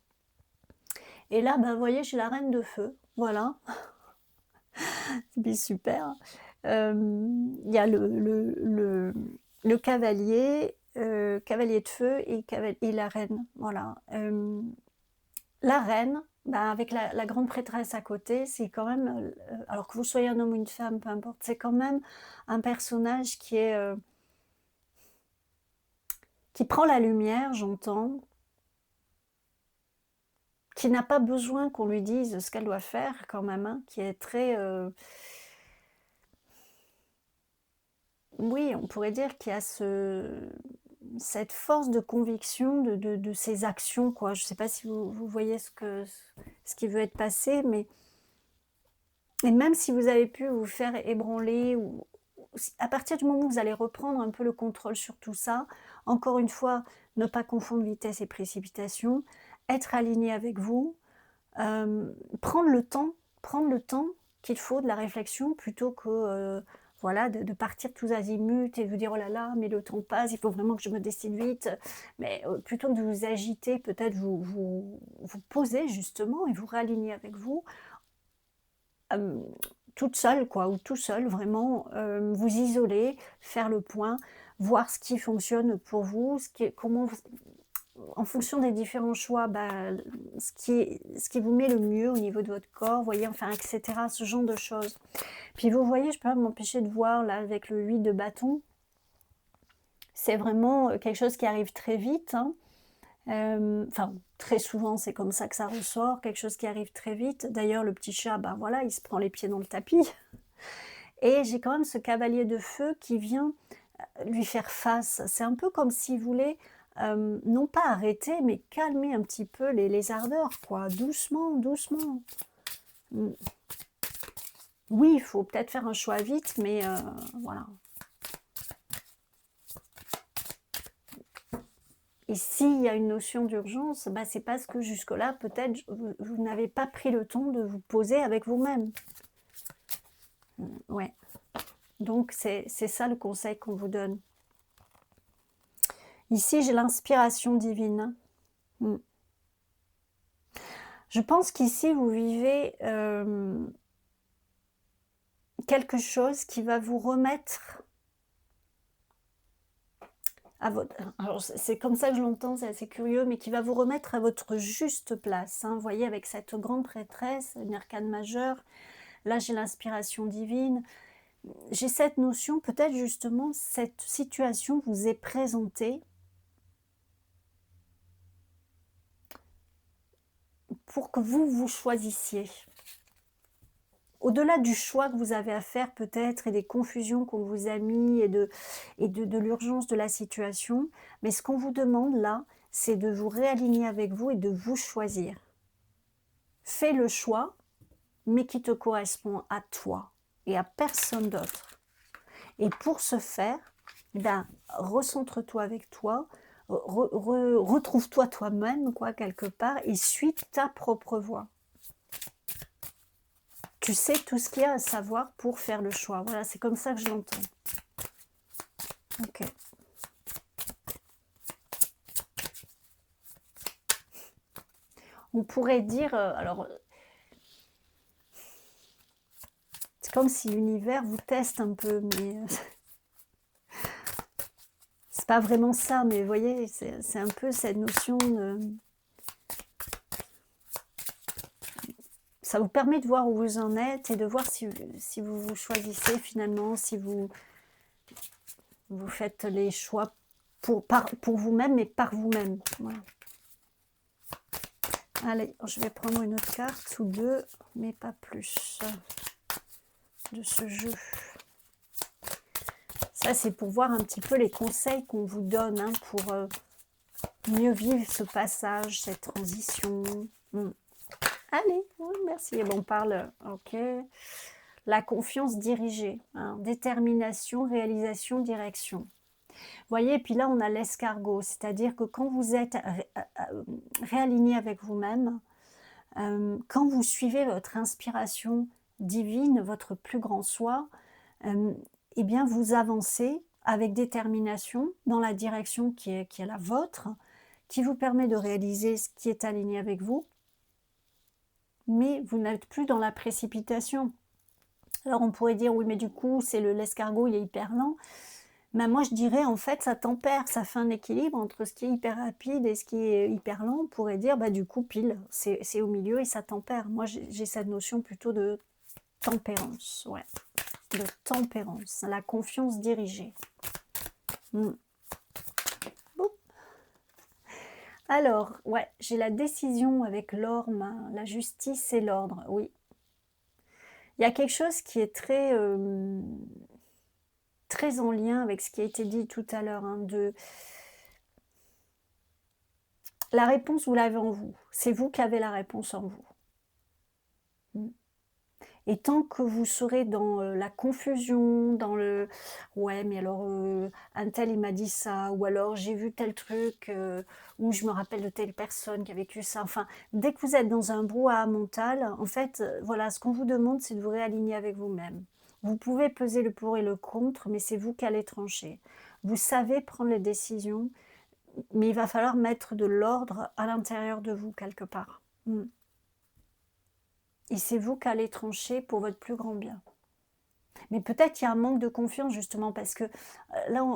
Et là, ben, vous voyez, j'ai la reine de feu, voilà, c'est super. Il y a le cavalier, cavalier de feu et la reine, voilà. La reine, bah, avec la grande prêtresse à côté, c'est quand même, alors que vous soyez un homme ou une femme, peu importe, c'est quand même un personnage qui prend la lumière, j'entends, qui n'a pas besoin qu'on lui dise ce qu'elle doit faire quand même, hein, qui est très, oui, on pourrait dire qu'il y a cette force de conviction de ses actions, quoi. Je ne sais pas si vous voyez ce qui veut être passé, mais et même si vous avez pu vous faire ébranler, ou à partir du moment où vous allez reprendre un peu le contrôle sur tout ça, encore une fois, ne pas confondre vitesse et précipitation, être aligné avec vous, prendre prendre le temps qu'il faut de la réflexion plutôt que, voilà, de partir tous azimuts et de vous dire: «Oh là là, mais le temps passe, il faut vraiment que je me décide vite». Mais, plutôt que de vous agiter, peut-être vous poser justement et vous réaligner avec vous, hem, toute seule quoi, ou tout seul vraiment, vous isoler, faire le point, voir ce qui fonctionne pour vous, comment vous, en fonction des différents choix, bah, ce qui vous met le mieux au niveau de votre corps, vous voyez? Enfin et cetera, ce genre de choses. Puis vous voyez, je peux pas m'empêcher de voir là avec le 8 de bâton, c'est vraiment, quelque chose qui arrive très vite, hein. Enfin, très souvent, c'est comme ça que ça ressort, quelque chose qui arrive très vite. D'ailleurs, le petit chat, ben voilà, il se prend les pieds dans le tapis. Et j'ai quand même ce cavalier de feu qui vient, lui faire face. C'est un peu comme s'il voulait, non pas arrêter, mais calmer un petit peu les ardeurs, quoi. Doucement, doucement. Mmh. Oui, il faut peut-être faire un choix vite, mais voilà. Et s'il y a une notion d'urgence, bah, c'est parce que jusque-là, peut-être, vous n'avez pas pris le temps de vous poser avec vous-même. Ouais. Donc c'est ça le conseil qu'on vous donne. Ici, j'ai l'inspiration divine. Mmh. Je pense qu'ici, vous vivez, quelque chose qui va vous remettre à votre, alors c'est comme ça que je l'entends, c'est assez curieux, mais qui va vous remettre à votre juste place, hein. Vous voyez, avec cette grande prêtresse, une arcane majeure, là j'ai l'inspiration divine. J'ai cette notion, peut-être justement, cette situation vous est présentée pour que vous choisissiez. Au-delà du choix que vous avez à faire peut-être et des confusions qu'on vous a mis et de l'urgence de la situation, mais ce qu'on vous demande là, c'est de vous réaligner avec vous et de vous choisir. Fais le choix, mais qui te correspond à toi et à personne d'autre. Et pour ce faire, ben, recentre-toi avec toi, retrouve-toi toi-même, quoi, quelque part, et suis ta propre voie. Tu sais tout ce qu'il y a à savoir pour faire le choix. Voilà, c'est comme ça que je l'entends. Ok. On pourrait dire, alors, c'est comme si l'univers vous teste un peu, mais c'est pas vraiment ça, mais vous voyez, c'est un peu cette notion de... Ça vous permet de voir où vous en êtes et de voir si vous vous choisissez finalement, si vous faites les choix pour vous-même et par vous-même. Voilà. Allez, je vais prendre une autre carte ou deux, mais pas plus de ce jeu. Ça, c'est pour voir un petit peu les conseils qu'on vous donne hein, pour mieux vivre ce passage, cette transition. Allez, oui, merci. Et bon, on parle, ok. La confiance dirigée, hein, détermination, réalisation, direction. Vous voyez, et puis là, on a l'escargot, c'est-à-dire que quand vous êtes réaligné avec vous-même, quand vous suivez votre inspiration divine, votre plus grand soi, eh bien, vous avancez avec détermination dans la direction qui est la vôtre, qui vous permet de réaliser ce qui est aligné avec vous, mais vous n'êtes plus dans la précipitation. Alors on pourrait dire, oui, mais du coup, c'est l'escargot, il est hyper lent. Mais moi, je dirais, en fait, ça tempère, ça fait un équilibre entre ce qui est hyper rapide et ce qui est hyper lent. On pourrait dire, bah, du coup, pile, c'est au milieu et ça tempère. Moi, j'ai cette notion plutôt de tempérance, ouais. De tempérance, la confiance dirigée. Bon. Alors, ouais, j'ai la décision avec l'orme, la justice et l'ordre, oui. Il y a quelque chose qui est très en lien avec ce qui a été dit tout à l'heure, hein, la réponse, vous l'avez en vous. C'est vous qui avez la réponse en vous. Et tant que vous serez dans la confusion, dans le « ouais, mais alors, un tel, il m'a dit ça » ou alors « j'ai vu tel truc ou je me rappelle de telle personne qui a vécu ça ». Enfin, dès que vous êtes dans un brouhaha mental, en fait, voilà, ce qu'on vous demande, c'est de vous réaligner avec vous-même. Vous pouvez peser le pour et le contre, mais c'est vous qui allez trancher. Vous savez prendre les décisions, mais il va falloir mettre de l'ordre à l'intérieur de vous, quelque part. Et c'est vous qui allez trancher pour votre plus grand bien. Mais peut-être il y a un manque de confiance, justement, parce que là,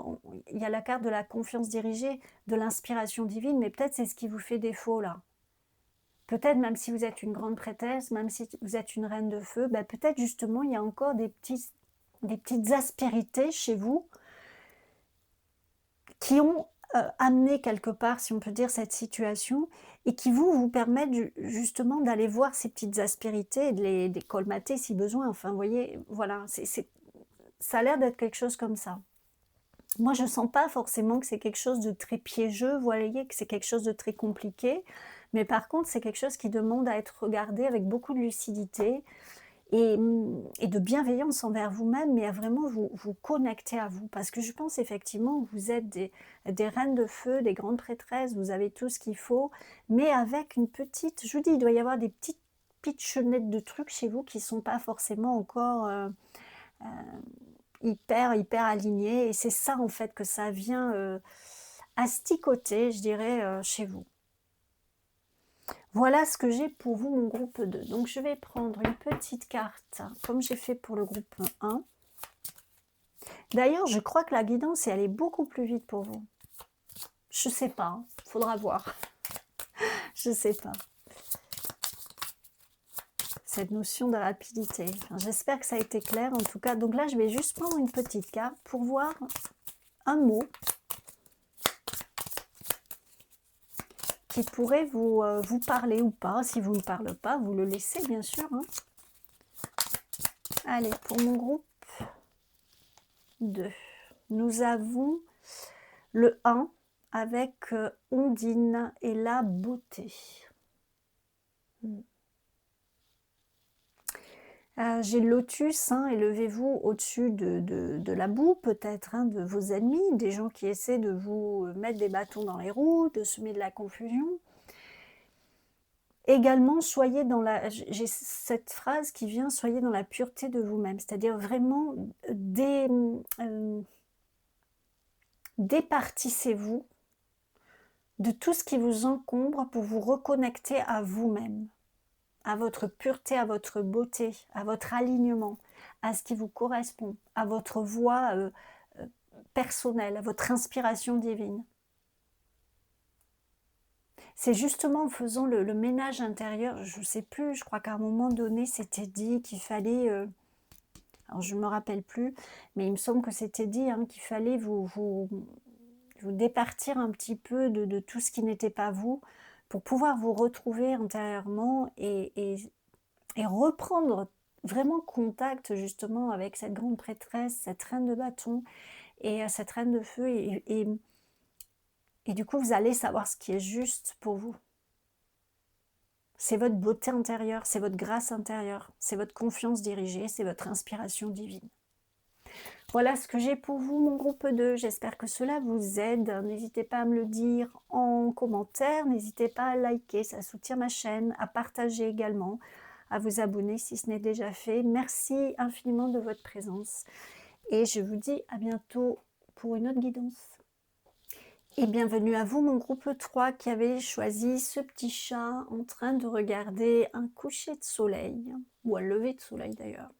il y a la carte de la confiance dirigée, de l'inspiration divine, mais peut-être c'est ce qui vous fait défaut, là. Peut-être même si vous êtes une grande prêtresse, même si vous êtes une reine de feu, ben peut-être justement il y a encore des petites aspérités chez vous qui ont amené quelque part, si on peut dire, cette situation, et qui vous permettent justement d'aller voir ces petites aspérités et de les colmater si besoin. Enfin, vous voyez, voilà, ça a l'air d'être quelque chose comme ça. Moi, je ne sens pas forcément que c'est quelque chose de très piégeux, vous voyez, que c'est quelque chose de très compliqué, mais par contre, c'est quelque chose qui demande à être regardé avec beaucoup de lucidité, et de bienveillance envers vous-même, mais à vraiment vous connecter à vous. Parce que je pense effectivement que vous êtes des reines de feu, des grandes prêtresses, vous avez tout ce qu'il faut, mais avec une petite, je vous dis, il doit y avoir des petites pitchenettes de trucs chez vous qui ne sont pas forcément encore hyper alignés. Et c'est ça en fait que ça vient asticoter, je dirais, chez vous. Voilà ce que j'ai pour vous, mon groupe 2. Donc, je vais prendre une petite carte, comme j'ai fait pour le groupe 1. D'ailleurs, je crois que la guidance est allée beaucoup plus vite pour vous. Je ne sais pas, il faudra voir. Je ne sais pas. Cette notion de rapidité. Enfin, j'espère que ça a été clair, en tout cas. Donc là, je vais juste prendre une petite carte pour voir un mot qui pourrait vous parler ou pas. Si vous ne parlez pas, vous le laissez, bien sûr. Hein. Allez, pour mon groupe 2, nous avons le 1, avec Ondine et la beauté. J'ai le lotus, hein, élevez-vous au-dessus de la boue, peut-être, hein, de vos ennemis, des gens qui essaient de vous mettre des bâtons dans les roues, de semer de la confusion. Également, soyez dans la... J'ai cette phrase qui vient, soyez dans la pureté de vous-même, c'est-à-dire vraiment départissez-vous de tout ce qui vous encombre pour vous reconnecter à vous-même, à votre pureté, à votre beauté, à votre alignement, à ce qui vous correspond, à votre voix personnelle, à votre inspiration divine. C'est justement en faisant le ménage intérieur, je ne sais plus, je crois qu'à un moment donné, c'était dit qu'il fallait, alors je ne me rappelle plus, mais il me semble que c'était dit hein, qu'il fallait vous départir un petit peu de tout ce qui n'était pas vous, pour pouvoir vous retrouver intérieurement et reprendre vraiment contact justement avec cette grande prêtresse, cette reine de bâton et cette reine de feu et du coup vous allez savoir ce qui est juste pour vous. C'est votre beauté intérieure, c'est votre grâce intérieure, c'est votre confiance dirigée, c'est votre inspiration divine. Voilà ce que j'ai pour vous, mon groupe 2. J'espère que cela vous aide. N'hésitez pas à me le dire en commentaire. N'hésitez pas à liker, ça soutient ma chaîne, à partager également, à vous abonner si ce n'est déjà fait. Merci infiniment de votre présence. Et je vous dis à bientôt pour une autre guidance. Et bienvenue à vous, mon groupe 3, qui avait choisi ce petit chat en train de regarder un coucher de soleil, ou un lever de soleil d'ailleurs.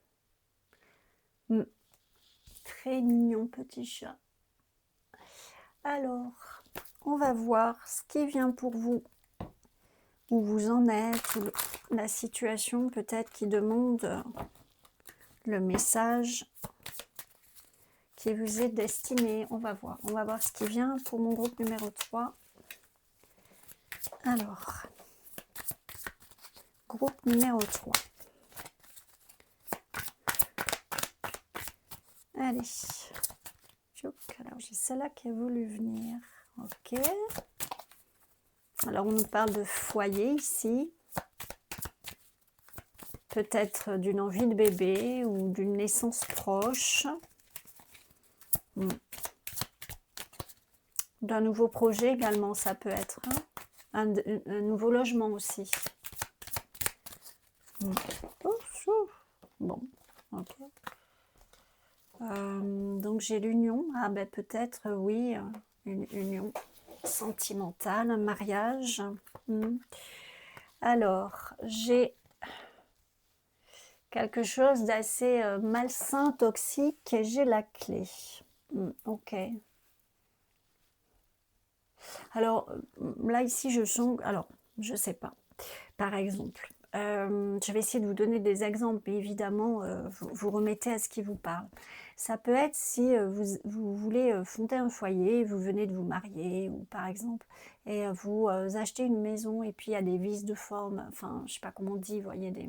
Très mignon petit chat. Alors, on va voir ce qui vient pour vous, où vous en êtes, ou la situation peut-être qui demande le message qui vous est destiné. On va voir ce qui vient pour mon groupe numéro 3. Alors, groupe numéro 3. Allez, alors j'ai celle-là qui a voulu venir. Ok. Alors on nous parle de foyer ici. Peut-être d'une envie de bébé ou d'une naissance proche. D'un nouveau projet également, ça peut être. Hein. Un nouveau logement aussi. Bon, ok. Donc j'ai l'union. Ah ben peut-être, oui, une union sentimentale, un mariage. Alors, j'ai quelque chose d'assez malsain, toxique, et j'ai la clé. Ok. Alors, là, ici, je sens... Alors, je sais pas. Par exemple, je vais essayer de vous donner des exemples, mais évidemment, vous remettez à ce qui vous parle. Ça peut être si vous voulez fonder un foyer, vous venez de vous marier, ou par exemple, et vous achetez une maison, et puis il y a des vices de forme, enfin, je sais pas comment on dit, vous voyez, des...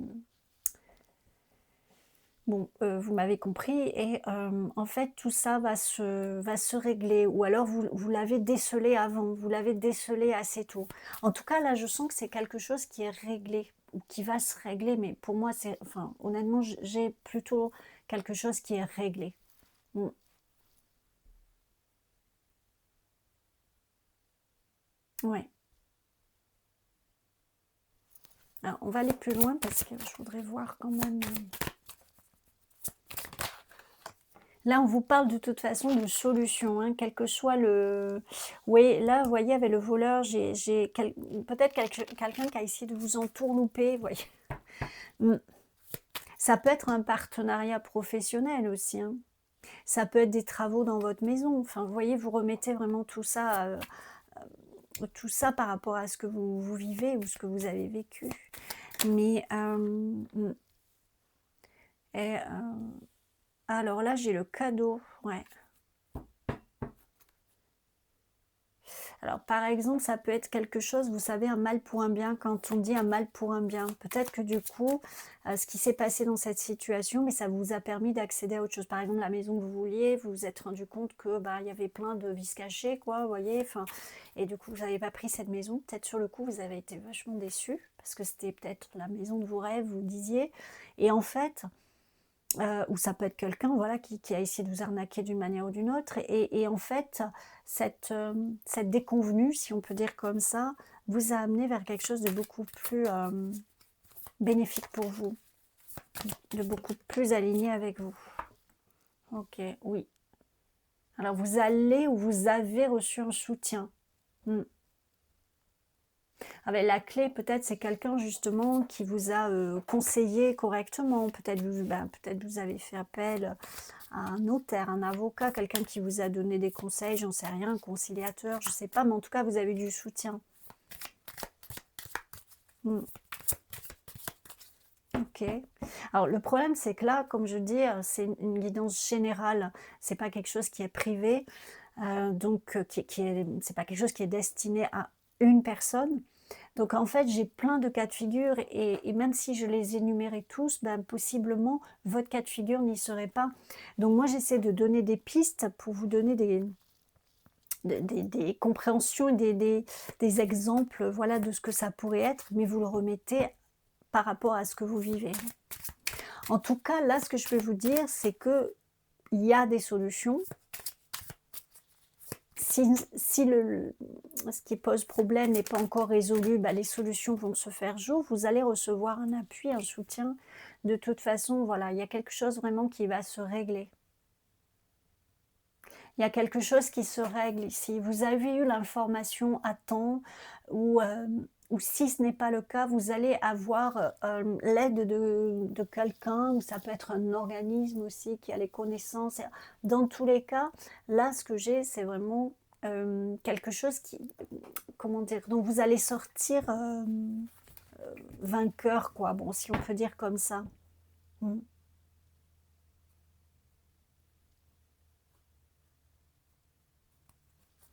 Bon, vous m'avez compris, et en fait, tout ça va se régler, ou alors vous l'avez décelé avant, vous l'avez décelé assez tôt. En tout cas, là, je sens que c'est quelque chose qui est réglé, ou qui va se régler, mais pour moi, c'est, enfin, honnêtement, j'ai plutôt quelque chose qui est réglé. Ouais. Alors, on va aller plus loin, parce que je voudrais voir quand même... Là, on vous parle de toute façon de solution, hein, quel que soit le... Oui, là, vous voyez, avec le voleur, j'ai peut-être quelqu'un qui a essayé de vous entourlouper, vous voyez. Ça peut être un partenariat professionnel aussi, hein. Ça peut être des travaux dans votre maison. Enfin, vous voyez, vous remettez vraiment tout ça par rapport à ce que vous vivez ou ce que vous avez vécu. Mais... alors là, j'ai le cadeau, ouais. Alors, par exemple, ça peut être quelque chose, vous savez, un mal pour un bien, quand on dit un mal pour un bien. Peut-être que du coup, ce qui s'est passé dans cette situation, mais ça vous a permis d'accéder à autre chose. Par exemple, la maison que vous vouliez, vous vous êtes rendu compte que bah, il y avait plein de vices cachés, quoi, vous voyez. Enfin, et du coup, vous n'avez pas pris cette maison. Peut-être sur le coup, vous avez été vachement déçu, parce que c'était peut-être la maison de vos rêves, vous disiez. Et en fait, ou ça peut être quelqu'un, voilà, qui a essayé de vous arnaquer d'une manière ou d'une autre et en fait, cette déconvenue, si on peut dire comme ça, vous a amené vers quelque chose de beaucoup plus, bénéfique pour vous, de beaucoup plus aligné avec vous. OK, oui. Alors vous allez ou vous avez reçu un soutien. Mmh. Ah ben, la clé, peut-être, c'est quelqu'un justement qui vous a conseillé correctement. Peut-être peut-être vous avez fait appel à un notaire, un avocat, quelqu'un qui vous a donné des conseils, j'en sais rien, un conciliateur, je sais pas, mais en tout cas, vous avez du soutien. Mm. Ok. Alors le problème, c'est que là, comme je dis, c'est une guidance générale. C'est pas quelque chose qui est privé, donc c'est pas quelque chose qui est destiné à une personne. Donc en fait, j'ai plein de cas de figure et même si je les énumérais tous, ben, possiblement votre cas de figure n'y serait pas. Donc moi, j'essaie de donner des pistes pour vous donner des compréhensions et des exemples, voilà, de ce que ça pourrait être, mais vous le remettez par rapport à ce que vous vivez. En tout cas, là, ce que je peux vous dire, c'est que il y a des solutions. Si ce qui pose problème n'est pas encore résolu, bah, les solutions vont se faire jour. Vous allez recevoir un appui, un soutien. De toute façon, voilà, il y a quelque chose vraiment qui va se régler. Il y a quelque chose qui se règle ici. Vous avez eu l'information à temps ou si ce n'est pas le cas, vous allez avoir l'aide de quelqu'un, ou ça peut être un organisme aussi qui a les connaissances. Dans tous les cas, là, ce que j'ai, c'est vraiment quelque chose qui, comment dire, dont vous allez sortir vainqueur, quoi. Bon, si on peut dire comme ça. Mm.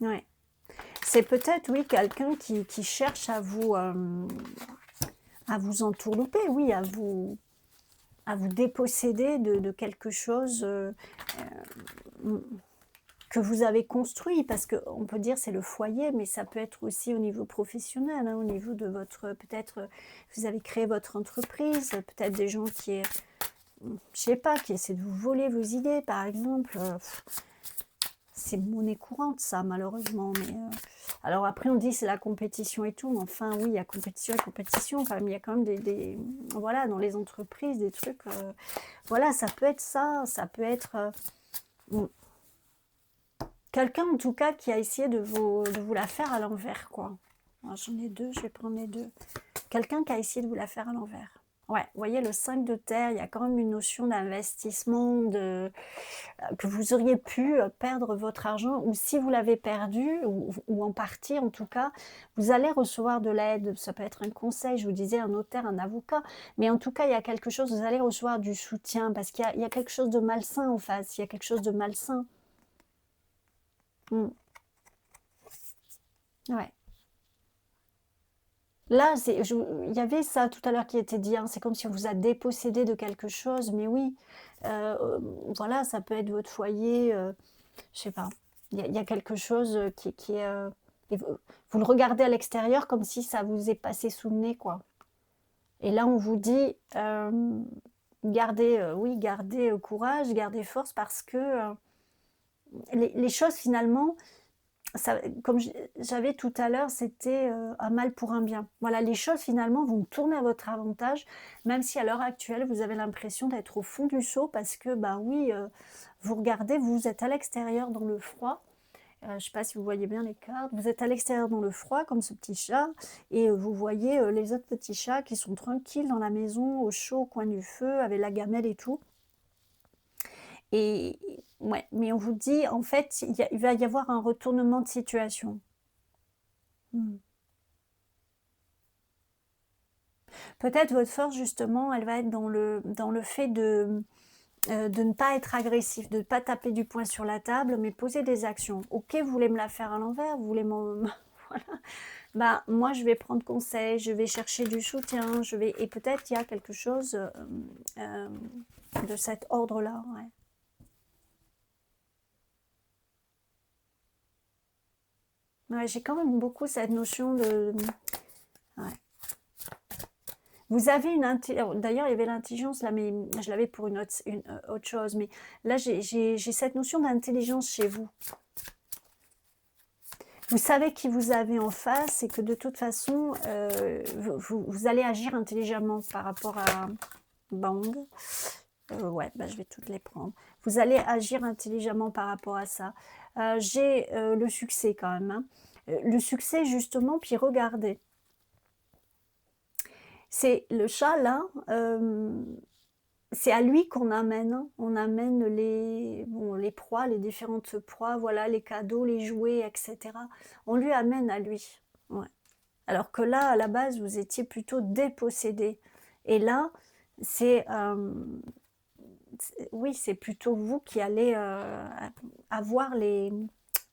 Ouais. C'est peut-être, oui, quelqu'un qui cherche à vous entourlouper, oui, à vous déposséder de quelque chose euh, que vous avez construit, parce qu'on peut dire c'est le foyer, mais ça peut être aussi au niveau professionnel, hein, au niveau de votre, peut-être, vous avez créé votre entreprise, peut-être des gens je sais pas, qui essaient de vous voler vos idées, par exemple. C'est monnaie courante, ça, malheureusement. Mais alors après, on dit c'est la compétition et tout. Mais enfin, oui, il y a compétition et compétition. Quand même, il y a quand même voilà, dans les entreprises, des trucs. Voilà, ça peut être ça. Ça peut être quelqu'un, en tout cas, qui a essayé de vous la faire à l'envers, quoi. J'en ai deux, je vais prendre les deux. Quelqu'un qui a essayé de vous la faire à l'envers. Ouais, vous voyez, le 5 de terre, il y a quand même une notion d'investissement, que vous auriez pu perdre votre argent, ou si vous l'avez perdu, ou en partie en tout cas, vous allez recevoir de l'aide. Ça peut être un conseil, je vous disais, un notaire, un avocat, mais en tout cas, il y a quelque chose, vous allez recevoir du soutien, parce il y a quelque chose de malsain en face, il y a quelque chose de malsain. Mm. Ouais. Là, il y avait ça tout à l'heure qui était dit, hein, c'est comme si on vous a dépossédé de quelque chose, mais oui, voilà, ça peut être votre foyer, je sais pas. Il y a quelque chose qui est... et vous le regardez à l'extérieur comme si ça vous est passé sous le nez, quoi. Et là, on vous dit, gardez, oui, gardez courage, gardez force, parce que les choses, finalement, ça, comme j'avais tout à l'heure, c'était un mal pour un bien. Voilà, les choses finalement vont tourner à votre avantage, même si à l'heure actuelle, vous avez l'impression d'être au fond du seau, parce que, bah oui, vous regardez, vous êtes à l'extérieur dans le froid. Je ne sais pas si vous voyez bien les cartes. Vous êtes à l'extérieur dans le froid, comme ce petit chat, et vous voyez les autres petits chats qui sont tranquilles dans la maison, au chaud, au coin du feu, avec la gamelle et tout. Et ouais, mais on vous dit, en fait, il va y avoir un retournement de situation. Hmm. Peut-être votre force, justement, elle va être dans le fait de ne pas être agressif, de ne pas taper du poing sur la table, mais poser des actions. Ok, vous voulez me la faire à l'envers, vous voulez voilà. Bah, moi, je vais prendre conseil, je vais chercher du soutien, et peut-être il y a quelque chose de cet ordre-là, ouais. Ouais, j'ai quand même beaucoup cette notion de... Ouais. Vous avez une intelligence, d'ailleurs il y avait l'intelligence là, mais je l'avais pour une autre chose, mais là j'ai cette notion d'intelligence chez vous. Vous savez qui vous avez en face et que de toute façon, vous allez agir intelligemment par rapport à Bang. Ouais, bah, je vais toutes les prendre. Vous allez agir intelligemment par rapport à ça. J'ai le succès quand même, hein. Le succès justement, puis regardez. C'est le chat là, c'est à lui qu'on amène, hein. On amène les proies, les différentes proies, voilà, les cadeaux, les jouets, etc. On lui amène à lui. Ouais. Alors que là, à la base, vous étiez plutôt dépossédé. Et là, oui, c'est plutôt vous qui allez avoir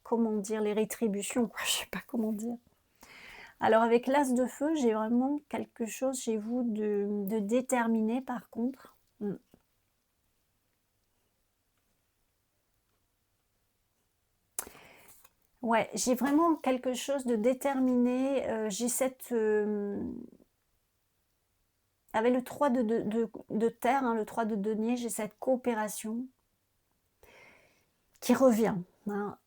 comment dire, les rétributions, quoi. Je sais pas comment dire. Alors avec l'as de feu, j'ai vraiment quelque chose chez vous de déterminé par contre. Ouais, j'ai vraiment quelque chose de déterminé. J'ai avec le 3 de terre, hein, le 3 de denier, j'ai cette coopération qui revient, hein.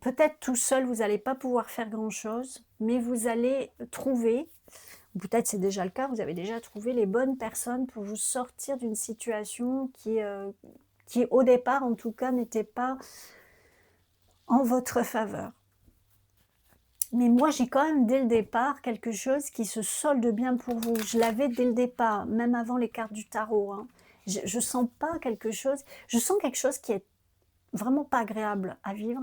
Peut-être tout seul, vous n'allez pas pouvoir faire grand-chose, mais vous allez trouver, peut-être c'est déjà le cas, vous avez déjà trouvé les bonnes personnes pour vous sortir d'une situation qui au départ, en tout cas, n'était pas en votre faveur. Mais moi, j'ai quand même dès le départ quelque chose qui se solde bien pour vous. Je l'avais dès le départ, même avant les cartes du tarot, hein. Je sens pas quelque chose, je sens quelque chose qui est vraiment pas agréable à vivre,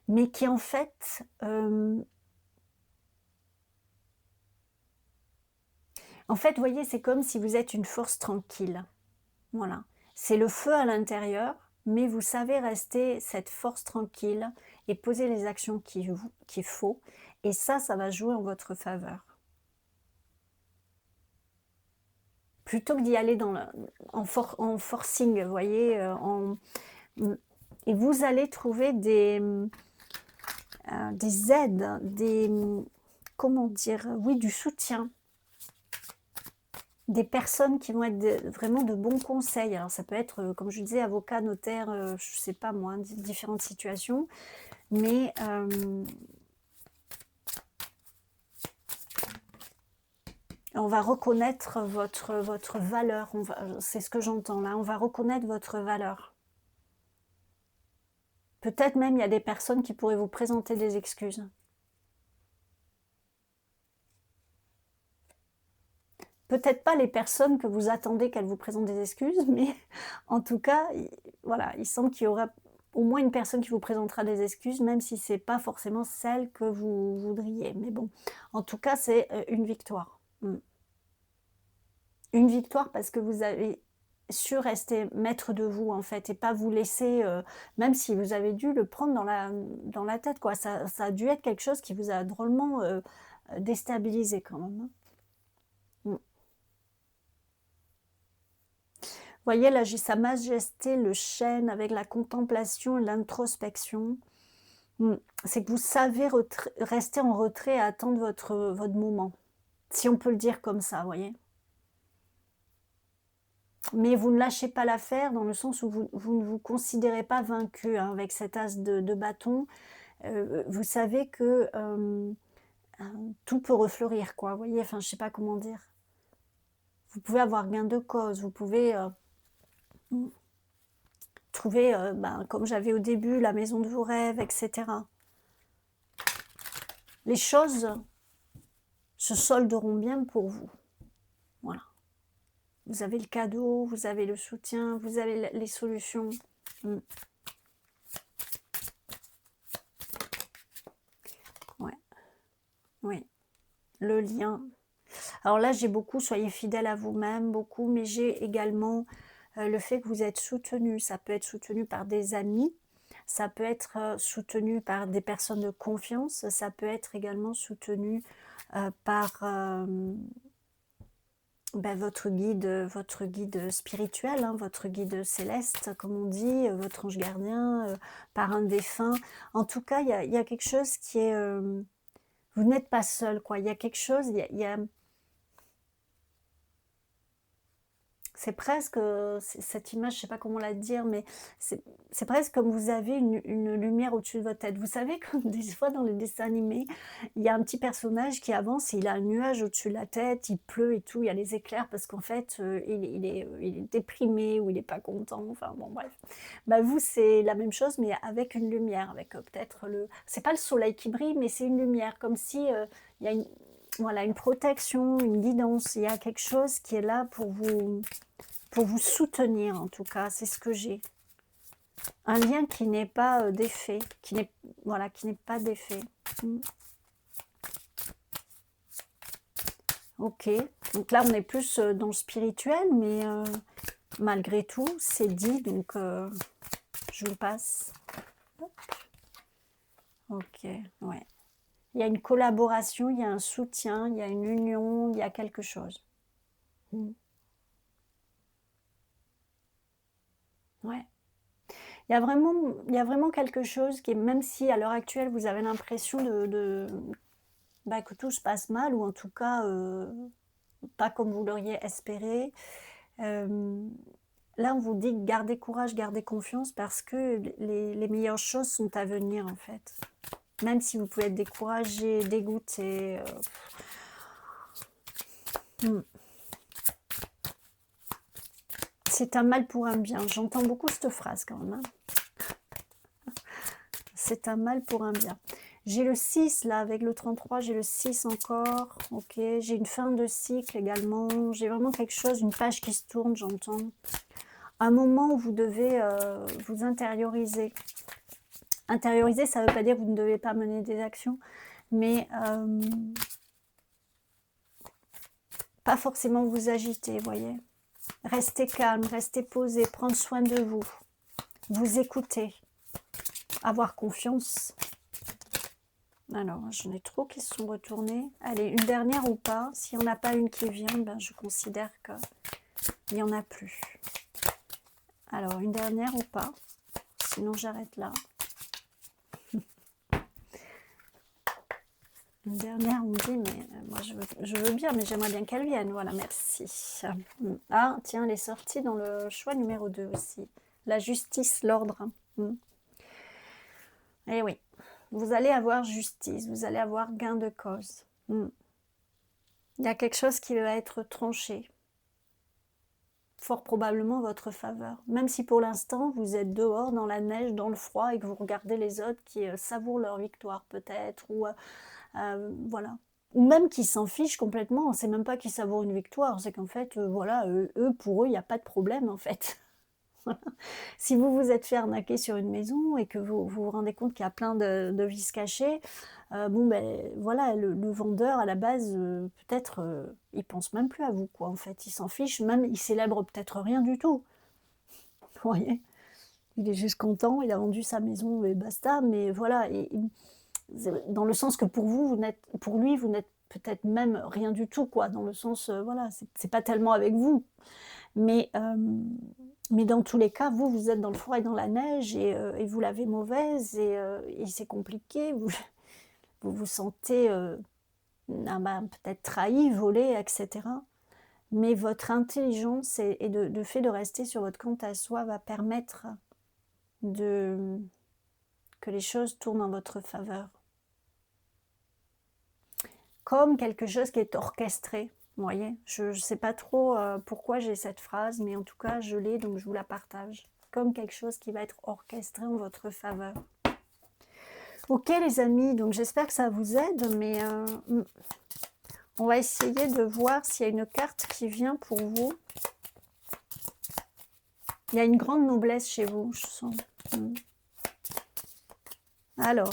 mais qui en fait, vous voyez, c'est comme si vous êtes une force tranquille. Voilà. C'est le feu à l'intérieur, mais vous savez rester cette force tranquille et poser les actions qu'il faut. Et ça va jouer en votre faveur. Plutôt que d'y aller en forcing, vous voyez, et vous allez trouver des aides, comment dire, oui, du soutien. Des personnes qui vont être vraiment de bons conseils. Alors ça peut être, comme je disais, avocat, notaire, je sais pas moi, différentes situations. Mais on va reconnaître votre valeur. C'est ce que j'entends là. On va reconnaître votre valeur. Peut-être même il y a des personnes qui pourraient vous présenter des excuses. Peut-être pas les personnes que vous attendez qu'elles vous présentent des excuses, mais en tout cas, voilà, il semble qu'il y aura au moins une personne qui vous présentera des excuses, même si c'est pas forcément celle que vous voudriez. Mais bon, en tout cas, c'est une victoire. Une victoire parce que vous avez su rester maître de vous, en fait, et pas vous laisser, même si vous avez dû le prendre dans la tête, quoi. Ça a dû être quelque chose qui vous a drôlement déstabilisé quand même, hein. Vous voyez, là, j'ai Sa Majesté, le chêne, avec la contemplation et l'introspection. C'est que vous savez rester en retrait et attendre votre moment, si on peut le dire comme ça, vous voyez. Mais vous ne lâchez pas l'affaire dans le sens où vous ne vous considérez pas vaincu, hein, avec cet as de bâton. Vous savez que tout peut refleurir, quoi, vous voyez, enfin, je sais pas comment dire. Vous pouvez avoir gain de cause, vous pouvez trouver, comme j'avais au début, la maison de vos rêves, etc. Les choses se solderont bien pour vous. Voilà. Vous avez le cadeau, vous avez le soutien, vous avez les solutions. Ouais. Oui. Le lien. Alors là, j'ai beaucoup, soyez fidèle à vous-même, beaucoup, mais j'ai également le fait que vous êtes soutenu. Ça peut être soutenu par des amis. Ça peut être soutenu par des personnes de confiance, ça peut être également soutenu par ben, votre guide spirituel, hein, votre guide céleste, comme on dit, votre ange gardien, par un défunt. En tout cas, il y a quelque chose qui est... vous n'êtes pas seul, quoi. Il y a quelque chose, il y a c'est presque, cette image, je sais pas comment la dire, mais c'est presque comme vous avez une lumière au-dessus de votre tête. Vous savez, comme des fois dans les dessins animés, il y a un petit personnage qui avance et il a un nuage au-dessus de la tête, il pleut et tout, il y a les éclairs parce qu'en fait, il est déprimé ou il est pas content, enfin bon, bref. Bah, vous, c'est la même chose, mais avec une lumière, avec peut-être le... C'est pas le soleil qui brille, mais c'est une lumière, comme si il y a une... Voilà, une protection, une guidance, il y a quelque chose qui est là pour vous soutenir, en tout cas, c'est ce que j'ai. Un lien qui n'est pas défait, qui n'est voilà, qui n'est pas défait. Ok, donc là on est plus dans le spirituel, mais malgré tout, c'est dit, donc je vous passe. Hop. Ok, ouais. Il y a une collaboration, il y a un soutien, il y a une union, il y a quelque chose. Ouais. Il y a vraiment quelque chose qui est, même si à l'heure actuelle vous avez l'impression bah, que tout se passe mal, ou en tout cas pas comme vous l'auriez espéré, là on vous dit gardez courage, gardez confiance, parce que les meilleures choses sont à venir en fait. Même si vous pouvez être découragé, dégoûté. C'est un mal pour un bien. J'entends beaucoup cette phrase quand même. Hein. C'est un mal pour un bien. J'ai le 6 là, avec le 33, j'ai le 6 encore. Ok, j'ai une fin de cycle également. J'ai vraiment quelque chose, une page qui se tourne, j'entends. Un moment où vous devez vous intérioriser. Intérioriser, ça ne veut pas dire que vous ne devez pas mener des actions, mais pas forcément vous agiter, vous voyez. Restez calme, restez posé, prendre soin de vous. Vous écouter. Avoir confiance. Alors, j'en ai trop qui se sont retournés. Allez, une dernière ou pas. S'il n'y en a pas une qui vient, ben, je considère qu'il n'y en a plus. Alors, une dernière ou pas. Sinon, j'arrête là. Une dernière, on me dit, mais moi, je veux bien, mais j'aimerais bien qu'elle vienne. Voilà, merci. Ah, tiens, elle est sortie dans le choix numéro 2 aussi. La justice, l'ordre. Eh oui. Vous allez avoir justice, vous allez avoir gain de cause. Il y a quelque chose qui va être tranché. Fort probablement en votre faveur. Même si pour l'instant, vous êtes dehors, dans la neige, dans le froid, et que vous regardez les autres qui savourent leur victoire peut-être, ou voilà. Ou même qui s'en fichent complètement, c'est même pas qu'ils savourent une victoire, c'est qu'en fait, voilà, pour eux, il n'y a pas de problème en fait. Si vous vous êtes fait arnaquer sur une maison et que vous rendez compte qu'il y a plein de vices cachés, bon ben voilà, le vendeur à la base, peut-être, il pense même plus à vous, quoi, en fait. Il s'en fiche, même il célèbre peut-être rien du tout. Vous voyez? Il est juste content, il a vendu sa maison et basta, mais voilà, dans le sens que pour vous, pour lui, vous n'êtes peut-être même rien du tout, quoi, dans le sens, voilà, c'est pas tellement avec vous. Mais dans tous les cas, vous êtes dans le froid et dans la neige, et vous l'avez mauvaise, et c'est compliqué, vous vous sentez peut-être trahi, volé, etc. Mais votre intelligence et de fait de rester sur votre compte à soi va permettre que les choses tournent en votre faveur. Comme quelque chose qui est orchestré. Vous voyez, je ne sais pas trop pourquoi j'ai cette phrase, mais en tout cas, je l'ai, donc je vous la partage. Comme quelque chose qui va être orchestré en votre faveur. Ok les amis, donc j'espère que ça vous aide, mais on va essayer de voir s'il y a une carte qui vient pour vous. Il y a une grande noblesse chez vous, je sens. Alors,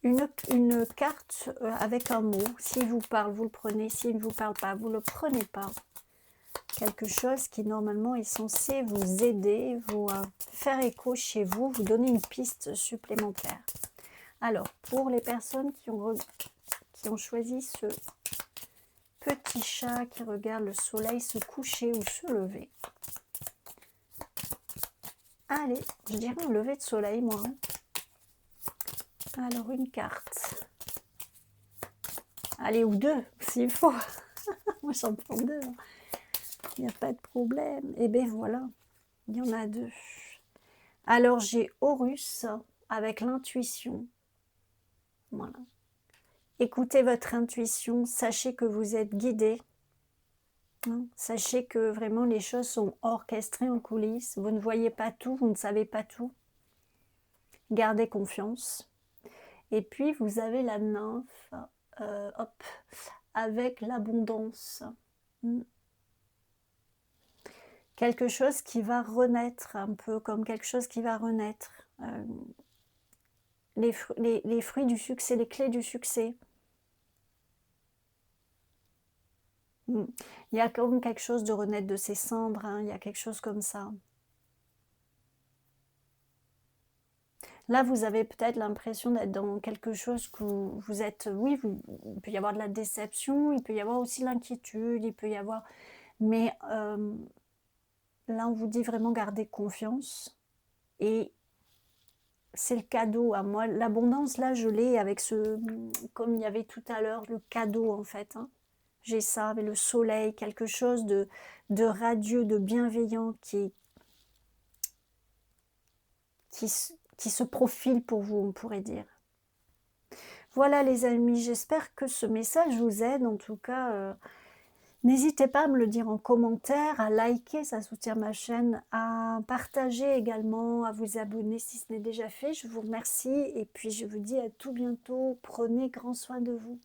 une carte avec un mot. S'il vous parle, vous le prenez. S'il ne vous parle pas, vous ne le prenez pas. Quelque chose qui normalement est censé vous aider, vous faire écho chez vous, vous donner une piste supplémentaire. Alors, pour les personnes qui ont choisi ce petit chat qui regarde le soleil se coucher ou se lever. Allez, je dirais un lever de soleil, moi. Alors, une carte. Allez, ou deux, s'il faut. Moi, j'en prends deux. Il n'y a pas de problème. Et bien, voilà. Il y en a deux. Alors, j'ai Horus avec l'intuition. Voilà. Écoutez votre intuition. Sachez que vous êtes guidé. Sachez que vraiment, les choses sont orchestrées en coulisses. Vous ne voyez pas tout, vous ne savez pas tout. Gardez confiance. Et puis, vous avez la nymphe, hop, avec l'abondance. Quelque chose qui va renaître, un peu comme quelque chose qui va renaître. Les fruits du succès, les clés du succès. Il y a comme quelque chose de renaître de ses cendres, hein, il y a quelque chose comme ça. Là, vous avez peut-être l'impression d'être dans quelque chose que vous êtes... Oui, il peut y avoir de la déception, il peut y avoir aussi l'inquiétude, il peut y avoir... Mais là, on vous dit vraiment garder confiance. Et c'est le cadeau à moi. L'abondance, là, je l'ai avec ce... Comme il y avait tout à l'heure, le cadeau, en fait. Hein. J'ai ça avec le soleil, quelque chose de radieux, de bienveillant qui se profile pour vous, on pourrait dire. Voilà les amis, j'espère que ce message vous aide. En tout cas, n'hésitez pas à me le dire en commentaire, à liker, ça soutient ma chaîne, à partager également, à vous abonner si ce n'est déjà fait. Je vous remercie et puis je vous dis à tout bientôt. Prenez grand soin de vous.